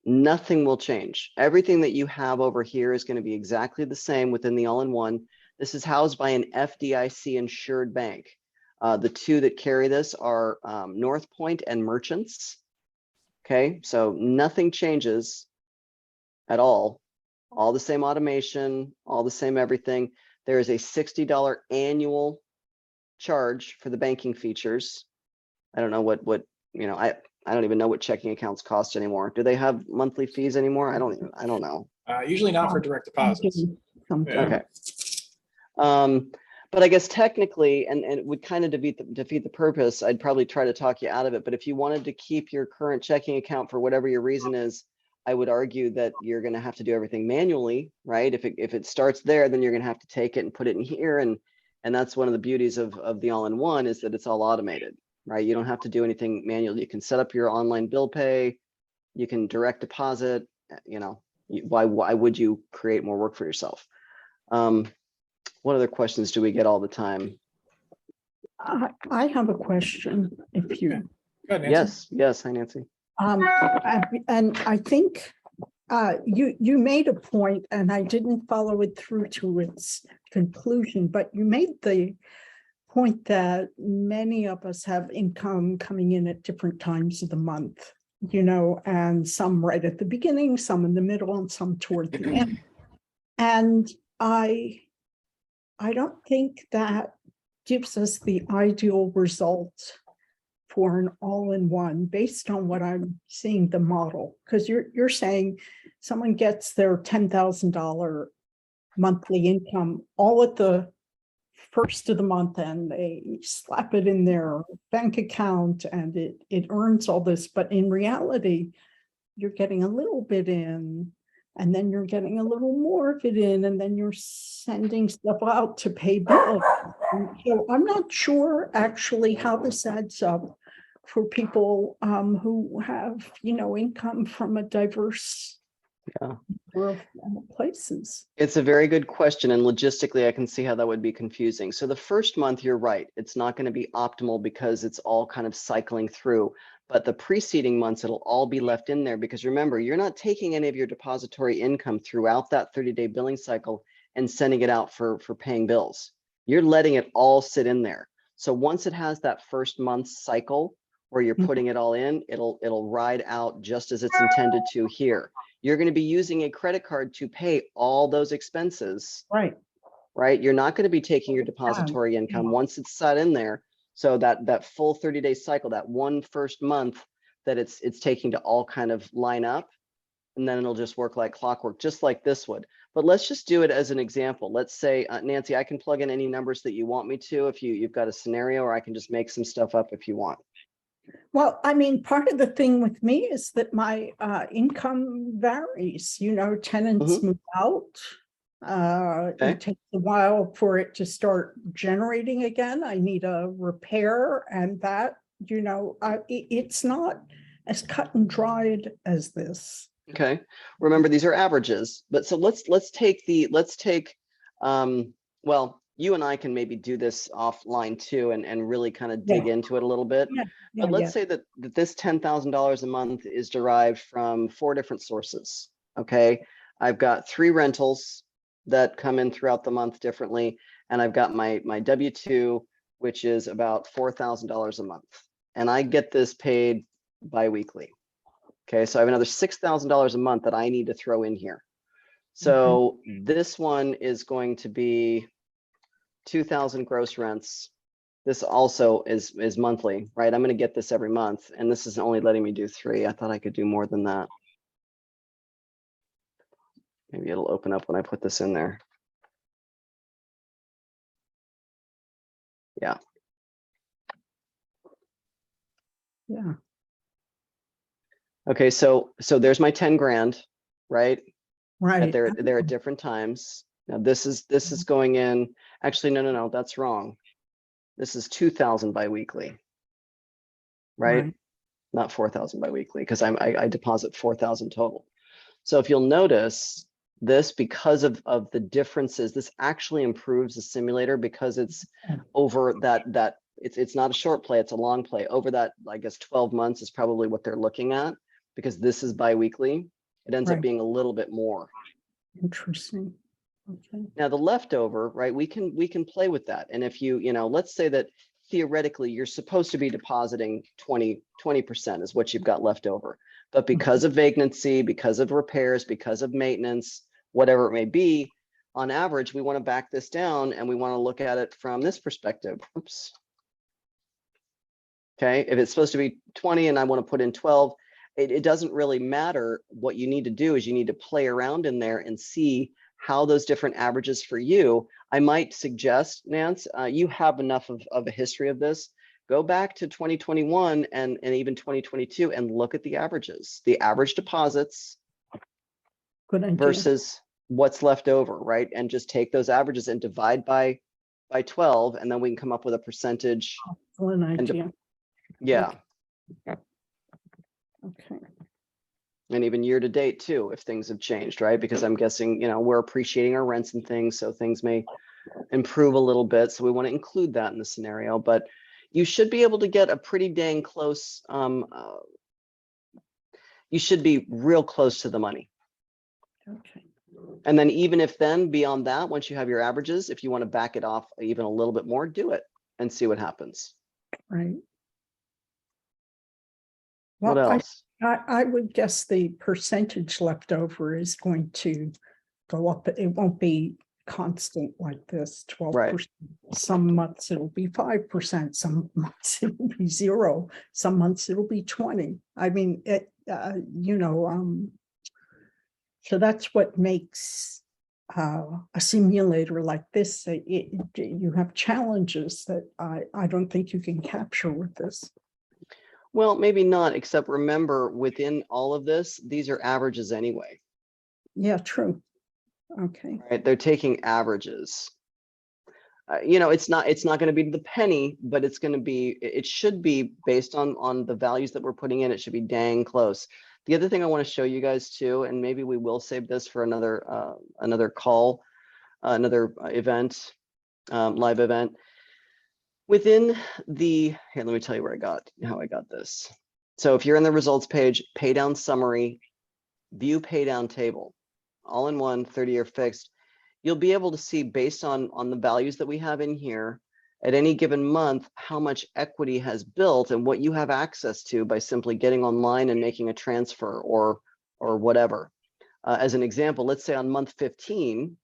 Nothing will change. Everything that you have over here is going to be exactly the same within the all-in-one. This is housed by an FDIC insured bank. The two that carry this are North Point and Merchants. Okay, so nothing changes at all. All the same automation, all the same everything. There is a $60 annual charge for the banking features. I don't know what you know, I don't even know what checking accounts cost anymore. Do they have monthly fees anymore? I don't know. Usually not for direct deposits. Something. Yeah. Okay. But I guess technically, and it would kind of defeat the purpose, I'd probably try to talk you out of it. But if you wanted to keep your current checking account for whatever your reason is, I would argue that you're going to have to do everything manually, right? If it starts there, then you're going to have to take it and put it in here. And that's one of the beauties of the all-in-one is that it's all automated, right? You don't have to do anything manually. You can set up your online bill pay. You can direct deposit, you know, why would you create more work for yourself? What other questions do we get all the time? I have a question if you, Go ahead, Nancy. Yes. Hi, Nancy. and I think you made a point and I didn't follow it through to its conclusion, but you made the point that many of us have income coming in at different times of the month, you know, and some right at the beginning, some in the middle, and some toward the end. And I don't think that gives us the ideal result for an all-in-one based on what I'm seeing the model. Because you're saying someone gets their $10,000 monthly income all at the first of the month and they slap it in their bank account and it earns all this. But in reality, you're getting a little bit in, and then you're getting a little more of it in, and then you're sending stuff out to pay bills. And so I'm not sure actually how this adds up for people who have, you know, income from a diverse number of places. It's a very good question, and logistically, I can see how that would be confusing. So the first month, you're right, it's not going to be optimal because it's all kind of cycling through. But the preceding months, it'll all be left in there because remember, you're not taking any of your depository income throughout that 30-day billing cycle and sending it out for paying bills. You're letting it all sit in there. So once it has that first month cycle where you're putting it all in, it'll ride out just as it's intended to here. You're going to be using a credit card to pay all those expenses. Right? You're not going to be taking your depository income once it's set in there. So that full 30-day cycle, that one first month that it's taking to all kind of line up, and then it'll just work like clockwork, just like this would. But let's just do it as an example. Let's say, Nancy, I can plug in any numbers that you want me to if you've got a scenario, or I can just make some stuff up if you want. Well, I mean, part of the thing with me is that my income varies, you know, tenants move out. It takes a while for it to start generating again. I need a repair, and that, you know, it's not as cut and dried as this. Okay. Remember, these are averages, but so let's take well, you and I can maybe do this offline too and really kind of dig into it a little bit. But let's say that this $10,000 a month is derived from 4 different sources. Okay. I've got 3 rentals that come in throughout the month differently. And I've got my W-2, which is about $4,000 a month. And I get this paid bi-weekly. Okay, so I have another $6,000 a month that I need to throw in here. So this one is going to be 2,000 gross rents. This also is monthly, right? I'm going to get this every month, and this is only letting me do 3. I thought I could do more than that. Maybe it'll open up when I put this in there. Yeah. Yeah. Okay, so there's my 10 grand, right? Right. They're at different times. Now this is going in. Actually, no, that's wrong. This is 2,000 biweekly, right? Not 4,000 biweekly, because I deposit 4,000 total. So if you'll notice this, because of the differences, this actually improves the simulator because it's over that it's not a short play, it's a long play. Over that, I guess 12 months is probably what they're looking at, because this is biweekly. It ends up being a little bit more. Interesting. Okay. Now the leftover, right? We can play with that. And if you know, let's say that theoretically you're supposed to be depositing 20% is what you've got left over. But because of vacancy, because of repairs, because of maintenance, whatever it may be, on average, we want to back this down and we want to look at it from this perspective. Oops. Okay, if it's supposed to be 20 and I want to put in 12, it doesn't really matter. What you need to do is you need to play around in there and see how those different averages for you. I might suggest, Nance, you have enough of a history of this. Go back to 2021 and even 2022 and look at the averages, the average deposits Good idea. versus what's left over, right? And just take those averages and divide by 12, and then we can come up with a percentage. Excellent And idea. yeah, Okay. and even year to date too, if things have changed, right? Because I'm guessing, you know, we're appreciating our rents and things, so things may improve a little bit. So we want to include that in the scenario, but you should be able to get a pretty dang close. You should be real close to the money. Okay. And then even if then beyond that, once you have your averages, if you want to back it off even a little bit more, do it and see what happens. Right. What Well, else? I would guess the percentage left over is going to go up. It won't be constant like this, 12%. Some months it'll be 5%, some months it'll be 0, some months it'll be 20. I mean, so that's what makes a simulator like this. You have challenges that I don't think you can capture with this. Well, maybe not, except remember within all of this, these are averages anyway. Yeah, true. Okay. Right? They're taking averages. You know, it's not going to be to the penny, but it's going to be, it should be based on the values that we're putting in. It should be dang close. The other thing I want to show you guys too, and maybe we will save this for another call, another event, live event. Within the, here, let me tell you how I got this. So if you're in the results page, pay down summary, view pay down table, all in one 30-year fixed, you'll be able to see based on the values that we have in here at any given month, how much equity has built and what you have access to by simply getting online and making a transfer or whatever. As an example, let's say on month 15,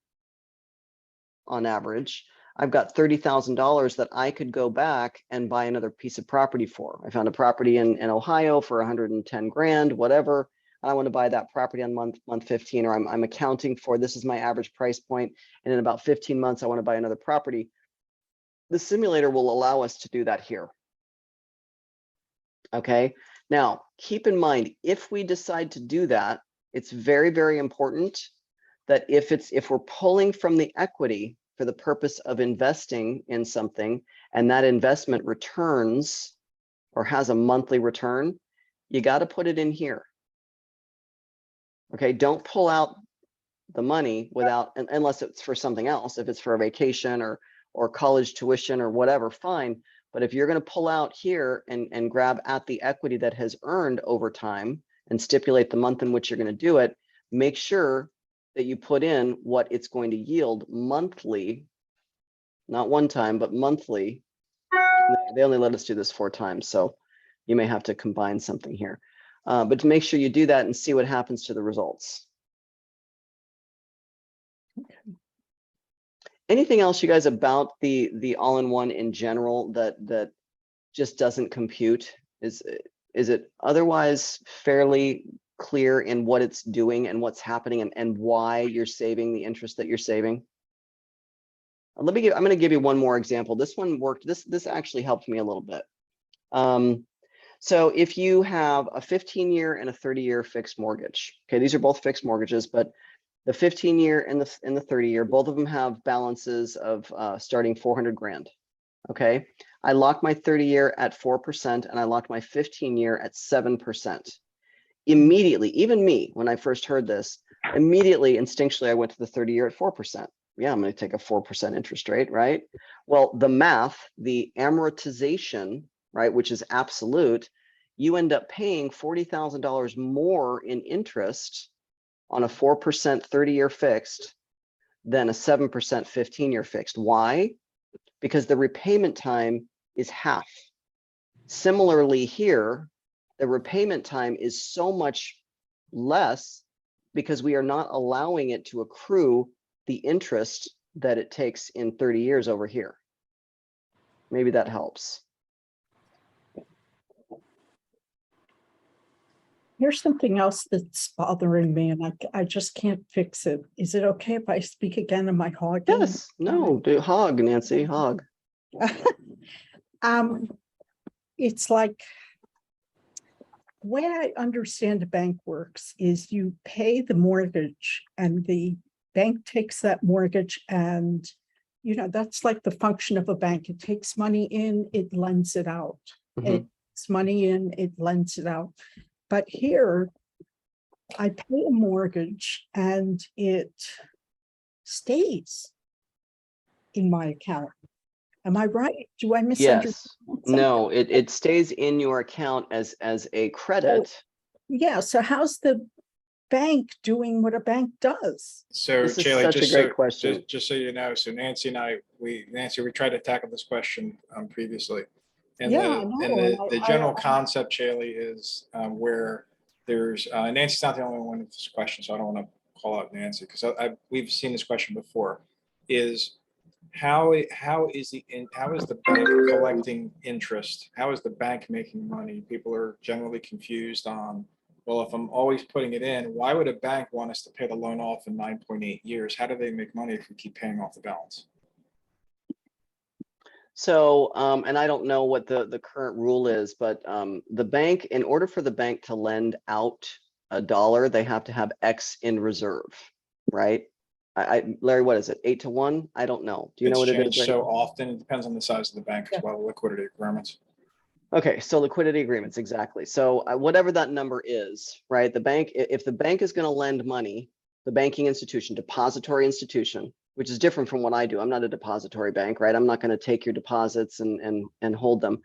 on average, I've got $30,000 that I could go back and buy another piece of property for. I found a property in Ohio for 110 grand, whatever. I want to buy that property on month 15, or I'm accounting for, this is my average price point, and in about 15 months, I want to buy another property. The simulator will allow us to do that here. Okay, now keep in mind, if we decide to do that, it's very, very important that if we're pulling from the equity for the purpose of investing in something, and that investment returns or has a monthly return, you got to put it in here. Okay, don't pull out the money without, unless it's for something else. If it's for a vacation or college tuition or whatever, fine. But if you're going to pull out here and grab at the equity that has earned over time and stipulate the month in which you're going to do it, make sure that you put in what it's going to yield monthly, not one time, but monthly. They only let us do this 4 times, so you may have to combine something here. But to make sure you do that and see what happens to the results. Okay. Anything else, you guys, about the all-in-one in general that just doesn't compute? Is it otherwise fairly clear in what it's doing and what's happening and why you're saving the interest that you're saving? I'm going to give you one more example. This one worked. This actually helped me a little bit. So if you have a 15-year and a 30-year fixed mortgage, okay, these are both fixed mortgages, but the 15-year and the 30-year, both of them have balances of starting 400 grand. Okay, I locked my 30-year at 4% and I locked my 15-year at 7%. Immediately, even me, when I first heard this, immediately, instinctually, I went to the 30-year at 4%. Yeah, I'm going to take a 4% interest rate, right? Well, the math, the amortization, right, which is absolute, you end up paying $40,000 more in interest on a 4% 30-year fixed than a 7% 15-year fixed. Why? Because the repayment time is half. Similarly here, the repayment time is so much less because we are not allowing it to accrue the interest that it takes in 30 years over here. Maybe that helps. Here's something else that's bothering me, and I just can't fix it. Is it okay if I speak again in my hog? Yes, no, do hog, Nancy, hog. It's like, the way I understand a bank works is you pay the mortgage and the bank takes that mortgage and, that's like the function of a bank. It takes money in, it lends it out. Mhm. It's money in, it lends it out. But here, I pay a mortgage and it stays in my account. Am I right? Do I misunderstand? Yes, something? no, it stays in your account as a credit. Yeah, so how's the bank doing what a bank does? So This is Shaylee, such a just great so, question. just so you know, so Nancy and I, we tried to tackle this question previously. And Yeah, I the, know, and and the general concept, Shaylee, is where there's, Nancy's not the only one with this question, so I don't want to call out Nancy, because we've seen this question before, is how is the bank collecting interest? How is the bank making money? People are generally confused on, well, if I'm always putting it in, why would a bank want us to pay the loan off in 9.8 years? How do they make money if we keep paying off the balance? So, and I don't know what the current rule is, but the bank, in order for the bank to lend out $1, they have to have X in reserve, right? Larry, what is it? 8-to-1? I don't know. Do you know It's what it is? changed Right so now? often. It depends on the size of the bank as Yeah. well, liquidity requirements. Okay, so liquidity agreements, exactly. So whatever that number is, right? The bank, if the bank is going to lend money, the banking institution, depository institution, which is different from what I do. I'm not a depository bank, right? I'm not going to take your deposits and hold them.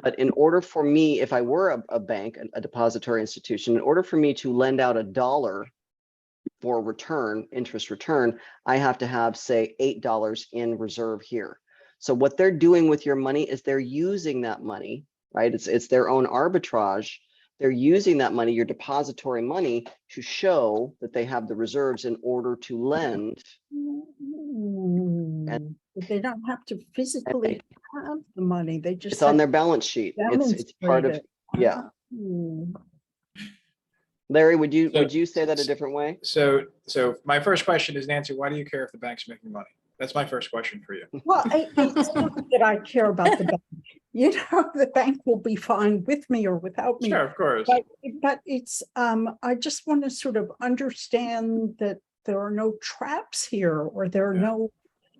But in order for me, if I were a bank, a depository institution, in order for me to lend out $1 for return, interest return, I have to have, say, $8 in reserve here. So what they're doing with your money is they're using that money, right? It's their own arbitrage. They're using that money, your depository money, to show that they have the reserves in order to lend. But they don't have to physically have the money. They just It's on have their to balance sheet. It's part of, demonstrate it. yeah. Hmm. Larry, would So- you say that a different way? So my first question is, Nancy, why do you care if the bank's making money? That's my first question for you. Well, it's not that I care about the bank. The bank will be fine with me or without me. Sure, of course. But it's, I just want to sort of understand that there are no traps here, or there are Yeah. no,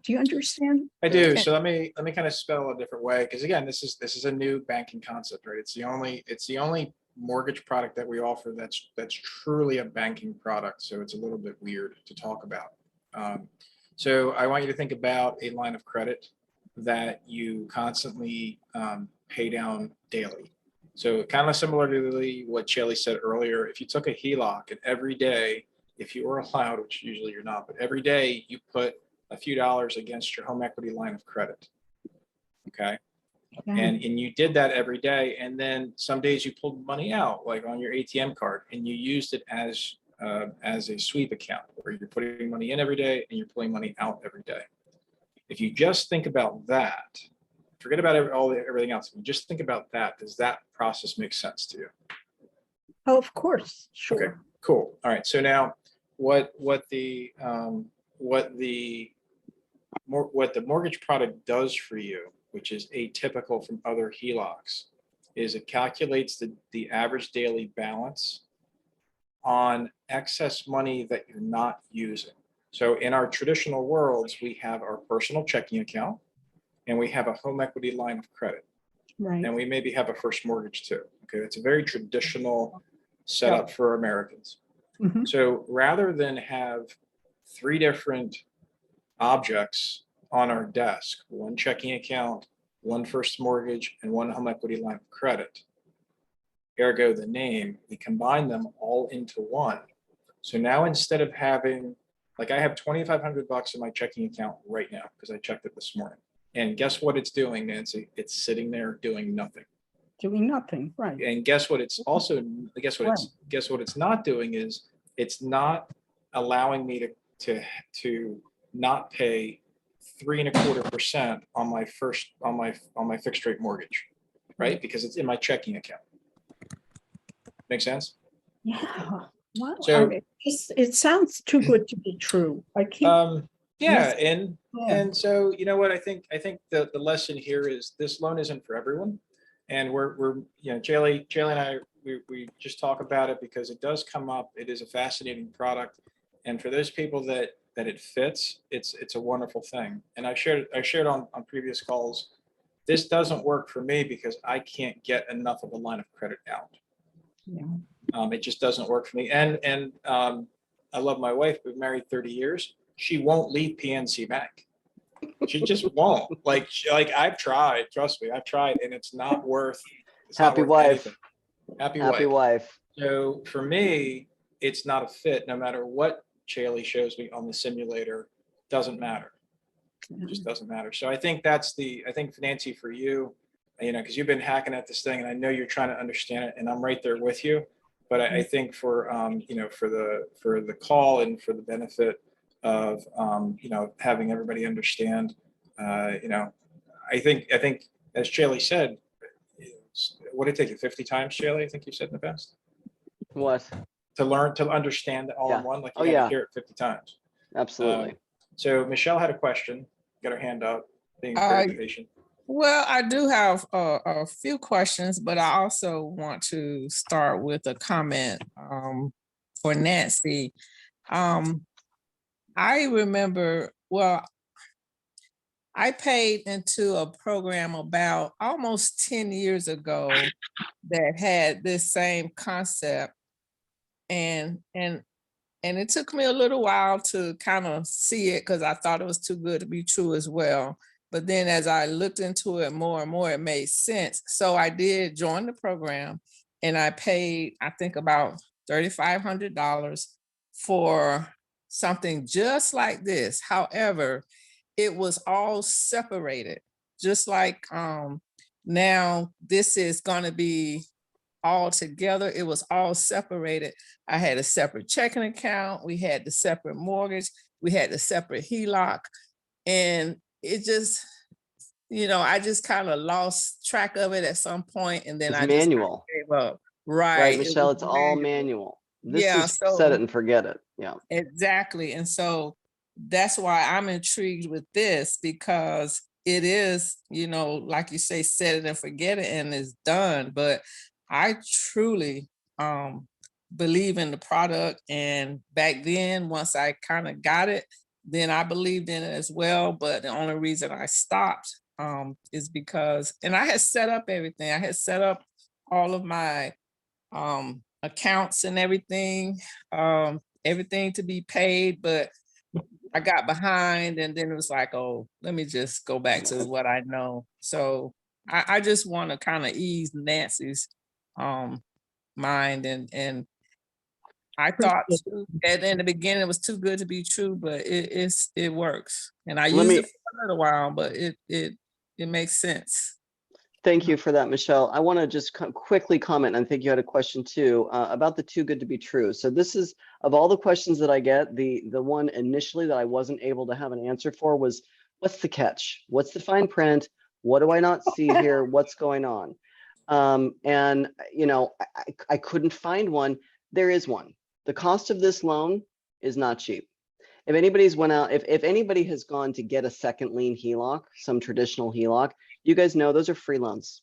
do you understand? I do. Okay. So let me kind of spell a different way, because again, this is a new banking concept, right? It's the only mortgage product that we offer that's truly a banking product. So it's a little bit weird to talk about. So I want you to think about a line of credit that you constantly pay down daily. So kind of similar to what Shelley said earlier, if you took a HELOC and every day, if you were allowed, which usually you're not, but every day you put a few dollars against your home equity line of credit. Okay. And you did that every day. And then some days you pulled money out, like on your ATM card, and you used it as a sweep account where you're putting money in every day and you're pulling money out every day. If you just think about that, forget about everything else. If you just think about that, does that process make sense to you? Oh, of course, sure. Okay, cool. All right. So now what the mortgage product does for you, which is atypical from other HELOCs, is it calculates the average daily balance on excess money that you're not using. So in our traditional worlds, we have our personal checking account and we have a home equity line of credit. Right. And we maybe have a first mortgage too. Okay, it's a very traditional setup for Americans. Mhm. So rather than have 3 different objects on our desk, one checking account, one first mortgage, and one home equity line of credit, ergo the name, we combine them all into one. So now instead of having, like I have $2,500 in my checking account right now because I checked it this morning. And guess what it's doing, Nancy? It's sitting there doing nothing. Doing nothing, right. And guess what it's also, guess what it's not doing is it's not allowing me to not pay 3.25% on my fixed rate mortgage, right? Because it's in my checking account. Make sense? Yeah. Wow. So- It sounds too good to be true. I keep, Yeah, yeah. and so you know what I think the lesson here is this loan isn't for everyone, and we're you know Jaylee and I we just talk about it because it does come up. It is a fascinating product, and for those people that it fits, it's a wonderful thing. And I shared on previous calls. This doesn't work for me because I can't get enough of a line of credit out. Yeah. It just doesn't work for me. And I love my wife. We've married 30 years. She won't leave PNC Bank. She just won't. Like I've tried. Trust me, I've tried, and it's not worth. It's not Happy worth wife. anything. Happy Happy wife. wife. So for me, it's not a fit. No matter what Chaley shows me on the simulator, doesn't matter. It just doesn't matter. So I think I think Nancy, for you, you know, because you've been hacking at this thing, and I know you're trying to understand it, and I'm right there with you. But I think for you know, for the call and for the benefit of you know, having everybody understand, you know, I think as Chaley said, what did it take you 50 times, Chaley? I think you said in the past What? to learn to understand all in Yeah. one. Like Oh, you had yeah. to hear it 50 times. Absolutely. So Michelle had a question. Got her hand up. Being very patient. Well, I do have a few questions, but I also want to start with a comment for Nancy. I remember, well, I paid into a program about almost 10 years ago that had this same concept. And it took me a little while to kind of see it because I thought it was too good to be true as well. But then as I looked into it more and more, it made sense. So I did join the program, and I paid, I think, about $3,500 for something just like this. However, it was all separated, just like now this is going to be all together. It was all separated. I had a separate checking account. We had the separate mortgage. We had the separate HELOC. And it just, you know, I just kind of lost track of it at some point, and then It's I just manual. gave up. Right, Right. Michelle, was it's all manual. manual. This Yeah, is set it so and forget it. Yeah. exactly. And so that's why I'm intrigued with this, because it is, you know, like you say, set it and forget it and it's done. But I truly believe in the product. And back then, once I kind of got it, then I believed in it as well. But the only reason I stopped is because, and I had set up everything. I had set up all of my accounts and everything, everything to be paid, but I got behind, and then it was like, oh, let me just go back to what I know. So I just want to kind of ease Nancy's mind, and I thought in the beginning it was too good to be true, but it works. And I Let used me- it for a little while, but it makes sense. Thank you for that, Michelle. I want to just quickly comment, and I think you had a question too, about the too good to be true. So this is, of all the questions that I get, the one initially that I wasn't able to have an answer for was, what's the catch? What's the fine print? What do I not see here? What's going on? And, you know, I couldn't find one. There is one. The cost of this loan is not cheap. If anybody's went out, if anybody has gone to get a second lien HELOC, some traditional HELOC, you guys know those are free loans,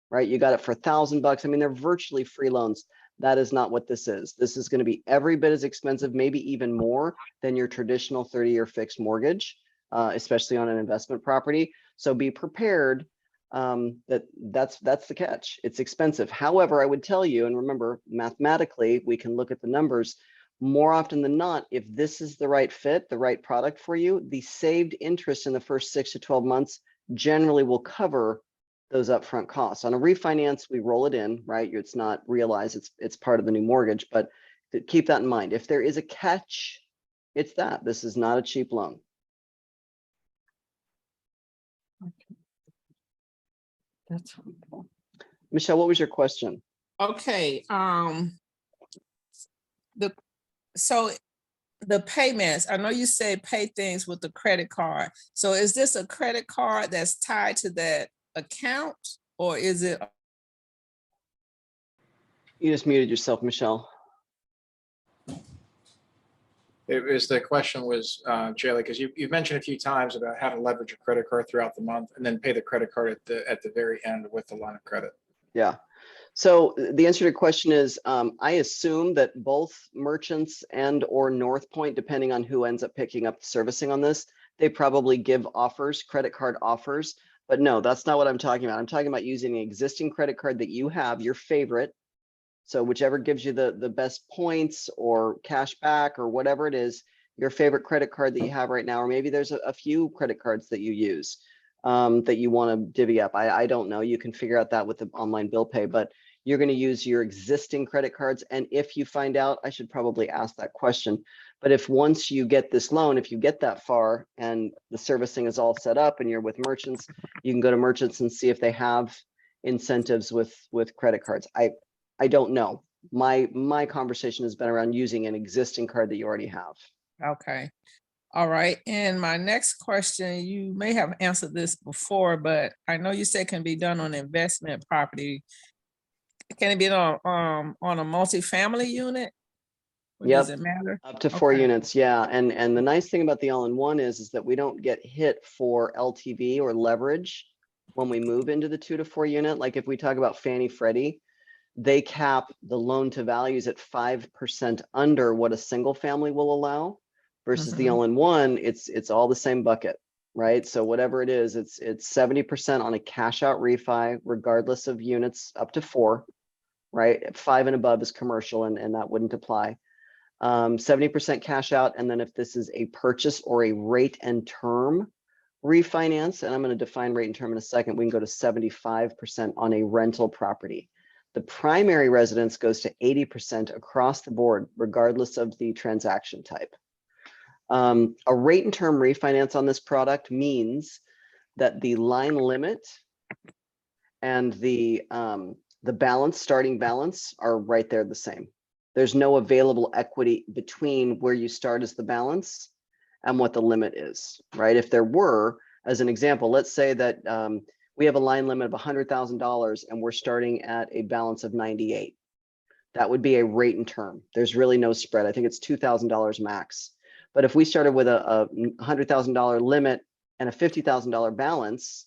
right? You got it for $1,000. I mean, they're virtually free loans. That is not what this is. This is going to be every bit as expensive, maybe even more than your traditional 30-year fixed mortgage, especially on an investment property. So be prepared. That's the catch. It's expensive. However, I would tell you, and remember, mathematically, we can look at the numbers. More often than not, if this is the right fit, the right product for you, the saved interest in the first 6 to 12 months generally will cover those upfront costs. On a refinance, we roll it in, right? It's not realized, it's part of the new mortgage, but keep that in mind. If there is a catch, it's that. This is not a cheap loan. Okay. That's helpful. Michelle, what was your question? Okay. So the payments, I know you said pay things with the credit card. So is this a credit card that's tied to that account, or is it? You just muted yourself, Michelle. The question was, Shayla, because you've mentioned a few times about how to leverage your credit card throughout the month and then pay the credit card at the very end with the line of credit. Yeah. So the answer to your question is, I assume that both merchants and or North Point, depending on who ends up picking up the servicing on this, they probably give offers, credit card offers. But no, that's not what I'm talking about. I'm talking about using an existing credit card that you have, your favorite. So whichever gives you the best points or cash back or whatever it is, your favorite credit card that you have right now, or maybe there's a few credit cards that you use that you want to divvy up. I don't know. You can figure out that with the online bill pay, but you're going to use your existing credit cards. And if you find out, I should probably ask that question. But if once you get this loan, if you get that far and the servicing is all set up and you're with merchants, you can go to merchants and see if they have incentives with credit cards. I don't know. My conversation has been around using an existing card that you already have. Okay. All right. And my next question, you may have answered this before, but I know you said it can be done on investment property. Can it be done on a multifamily unit? Or Yep. does it matter? Up to 4 Okay. units, yeah. And the nice thing about the all-in-one is that we don't get hit for LTV or leverage when we move into the 2 to 4 unit. Like if we talk about Fannie Freddie, they cap the loan to values at 5% under what a single family will allow versus the all-in-one, it's all the same bucket, right? So whatever it is, it's 70% on a cash out refi, regardless of units up to 4, right? 5 and above is commercial and that wouldn't apply. 70% cash out. And then if this is a purchase or a rate and term refinance, and I'm going to define rate and term in a second, we can go to 75% on a rental property. The primary residence goes to 80% across the board, regardless of the transaction type. A rate and term refinance on this product means that the line limit and the balance, starting balance, are right there the same. There's no available equity between where you start as the balance and what the limit is, right? If there were, as an example, let's say that we have a line limit of $100,000 and we're starting at a balance of 98. That would be a rate and term. There's really no spread. I think it's $2,000 max. But if we started with a $100,000 limit and a $50,000 balance,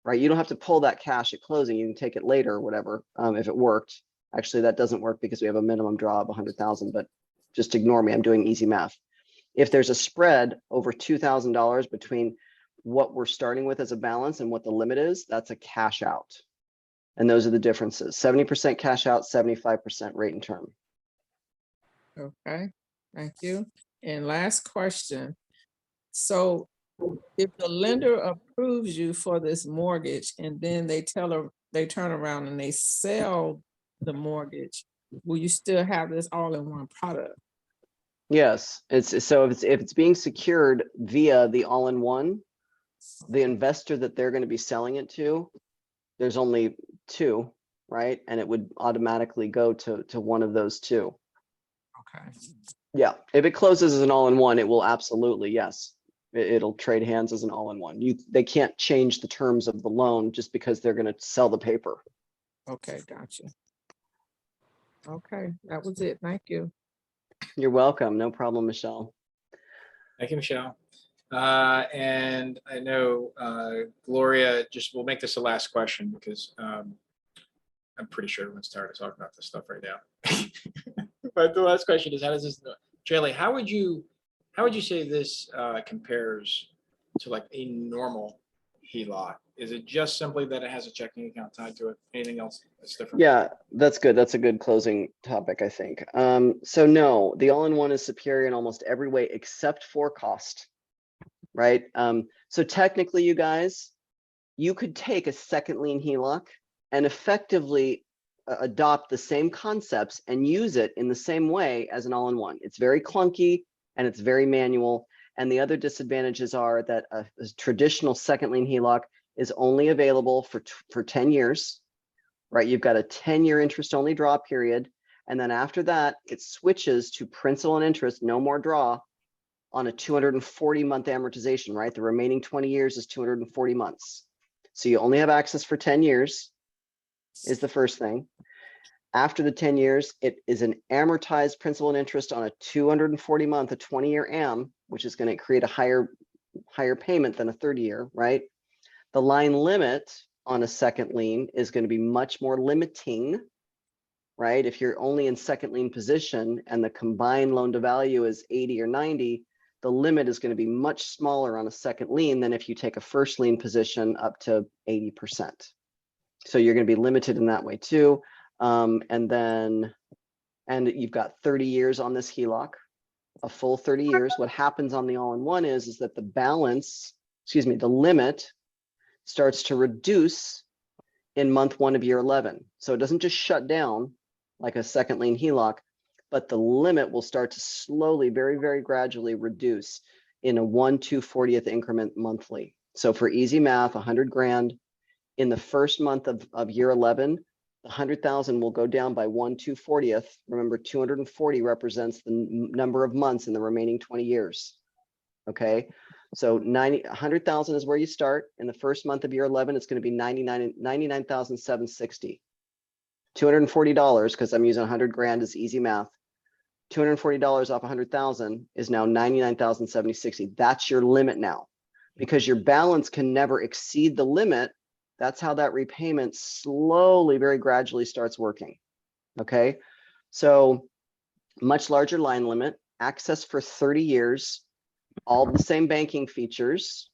right? You don't have to pull that cash at closing. You can take it later or whatever, if it worked. Actually, that doesn't work because we have a minimum draw of 100,000, but just ignore me. I'm doing easy math. If there's a spread over $2,000 between what we're starting with as a balance and what the limit is, that's a cash out. And those are the differences. 70% cash out, 75% rate and term. Okay, thank you. And last question. So if the lender approves you for this mortgage and then they turn around and they sell the mortgage, will you still have this all-in-one product? Yes, so if it's being secured via the all-in-one, the investor that they're going to be selling it to, there's only 2, right? And it would automatically go to one of those 2. Okay. Yeah, if it closes as an all-in-one, it will absolutely, yes. It'll trade hands as an all-in-one. They can't change the terms of the loan just because they're going to sell the paper. Okay, gotcha. Okay, that was it. Thank you. You're welcome. No problem, Michelle. Thank you, Michelle. And I know Gloria, we'll make this the last question because I'm pretty sure everyone's tired of talking about this stuff right now. But the last question is, how does this, Shayla, how would you say this compares to like a normal HELOC? Is it just simply that it has a checking account tied to it? Anything else that's different? Yeah, that's good. That's a good closing topic, I think. So no, the all-in-one is superior in almost every way except for cost, right? So technically, you guys, you could take a second lien HELOC and effectively adopt the same concepts and use it in the same way as an all-in-one. It's very clunky and it's very manual. And the other disadvantages are that a traditional second lien HELOC is only available for 10 years, right? You've got a 10-year interest only draw period. And then after that, it switches to principal and interest, no more draw, on a 240-month amortization, right? The remaining 20 years is 240 months. So you only have access for 10 years is the first thing. After the 10 years, it is an amortized principal and interest on a 240 month, a 20-year AM, which is going to create a higher payment than a 30-year, right? The line limit on a second lien is going to be much more limiting, right? If you're only in second lien position and the combined loan to value is 80 or 90, the limit is going to be much smaller on a second lien than if you take a first lien position up to 80%. So you're going to be limited in that way too. And you've got 30 years on this HELOC, a full 30 years. What happens on the all-in-one is that the balance, the limit starts to reduce in month 1 of year 11. So it doesn't just shut down like a second lien HELOC, but the limit will start to slowly, very, very gradually reduce in a 1/240th increment monthly. So for easy math, 100 grand in the first month of year 11, the 100,000 will go down by 1/240th. Remember, 240 represents the number of months in the remaining 20 years. Okay, so 100,000 is where you start. In the first month of year 11, it's going to be 99,760. $240, because I'm using 100 grand as easy math. $240 off 100,000 is now 99,760. That's your limit now, because your balance can never exceed the limit. That's how that repayment slowly, very gradually starts working. Okay, so much larger line limit, access for 30 years, all the same banking features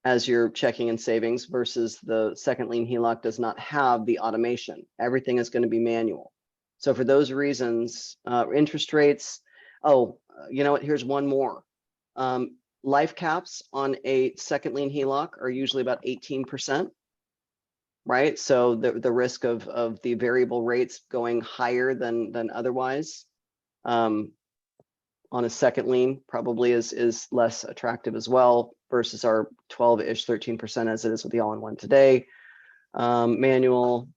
as your checking and savings, versus the second lien HELOC does not have the automation. Everything is going to be manual. So for those reasons, interest rates, you know what, here's one more. Life caps on a second lien HELOC are usually about 18%, right? So the risk of the variable rates going higher than otherwise on a second lien probably is less attractive as well, versus our 12-ish, 13% as it is with the all-in-one today. Manual.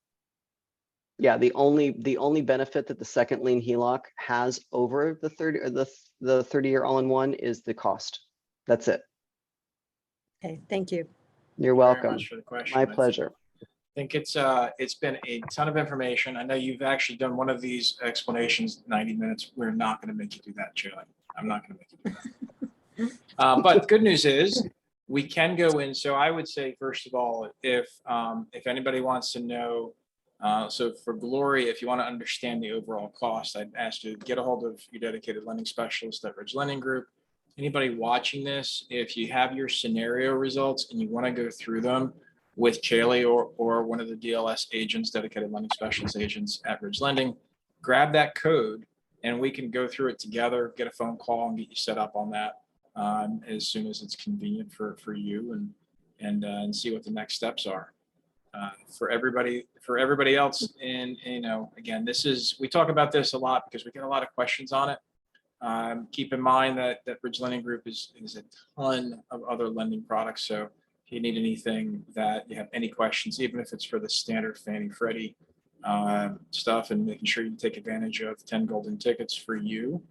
Yeah, the only benefit that the second lien HELOC has over the 30-year all-in-one is the cost. That's it. Okay, thank you. You're Thank you very welcome. much for the question. My pleasure. I think it's been a ton of information. I know you've actually done one of these explanations 90 minutes. We're not going to make you do that, Shirley. I'm not going to make you do that. But good news is we can go in. So I would say, first of all, if anybody wants to know, so for Glory, if you want to understand the overall cost, I'd ask you to get a hold of your dedicated lending specialist at Ridge Lending Group. Anybody watching this, if you have your scenario results and you want to go through them with Chaley or one of the DLS agents, dedicated lending specialist agents at Ridge Lending, grab that code and we can go through it together, get a phone call and get you set up on that as soon as it's convenient for you, and see what the next steps are. For everybody else. And, you know, again, we talk about this a lot because we get a lot of questions on it. Keep in mind that Ridge Lending Group is a ton of other lending products. So if you need anything, that you have any questions, even if it's for the standard Fannie Freddie stuff, and making sure you take advantage of 10 golden tickets for you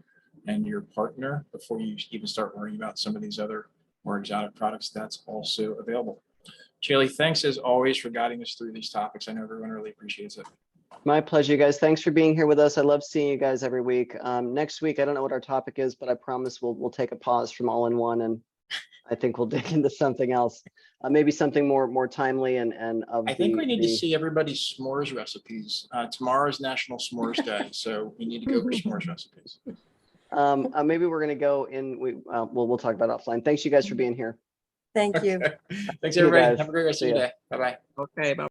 and your partner before you even start worrying about some of these other more exotic products, that's also available. Chaley, thanks as always for guiding us through these topics. I know everyone really appreciates it. My pleasure, you guys. Thanks for being here with us. I love seeing you guys every week. Next week, I don't know what our topic is, but I promise we'll take a pause from all-in-one, and I think we'll dig into something else, maybe something more timely and of. I think we need to see everybody's s'mores recipes. Tomorrow's National S'mores Day, so we need to go over s'mores recipes. Maybe we're gonna go in. We'll talk about it offline. Thanks, you guys, for being here. Thank you. Thanks, See you everybody. guys. Have a great rest See of your ya. day. Bye-bye. Okay, bye.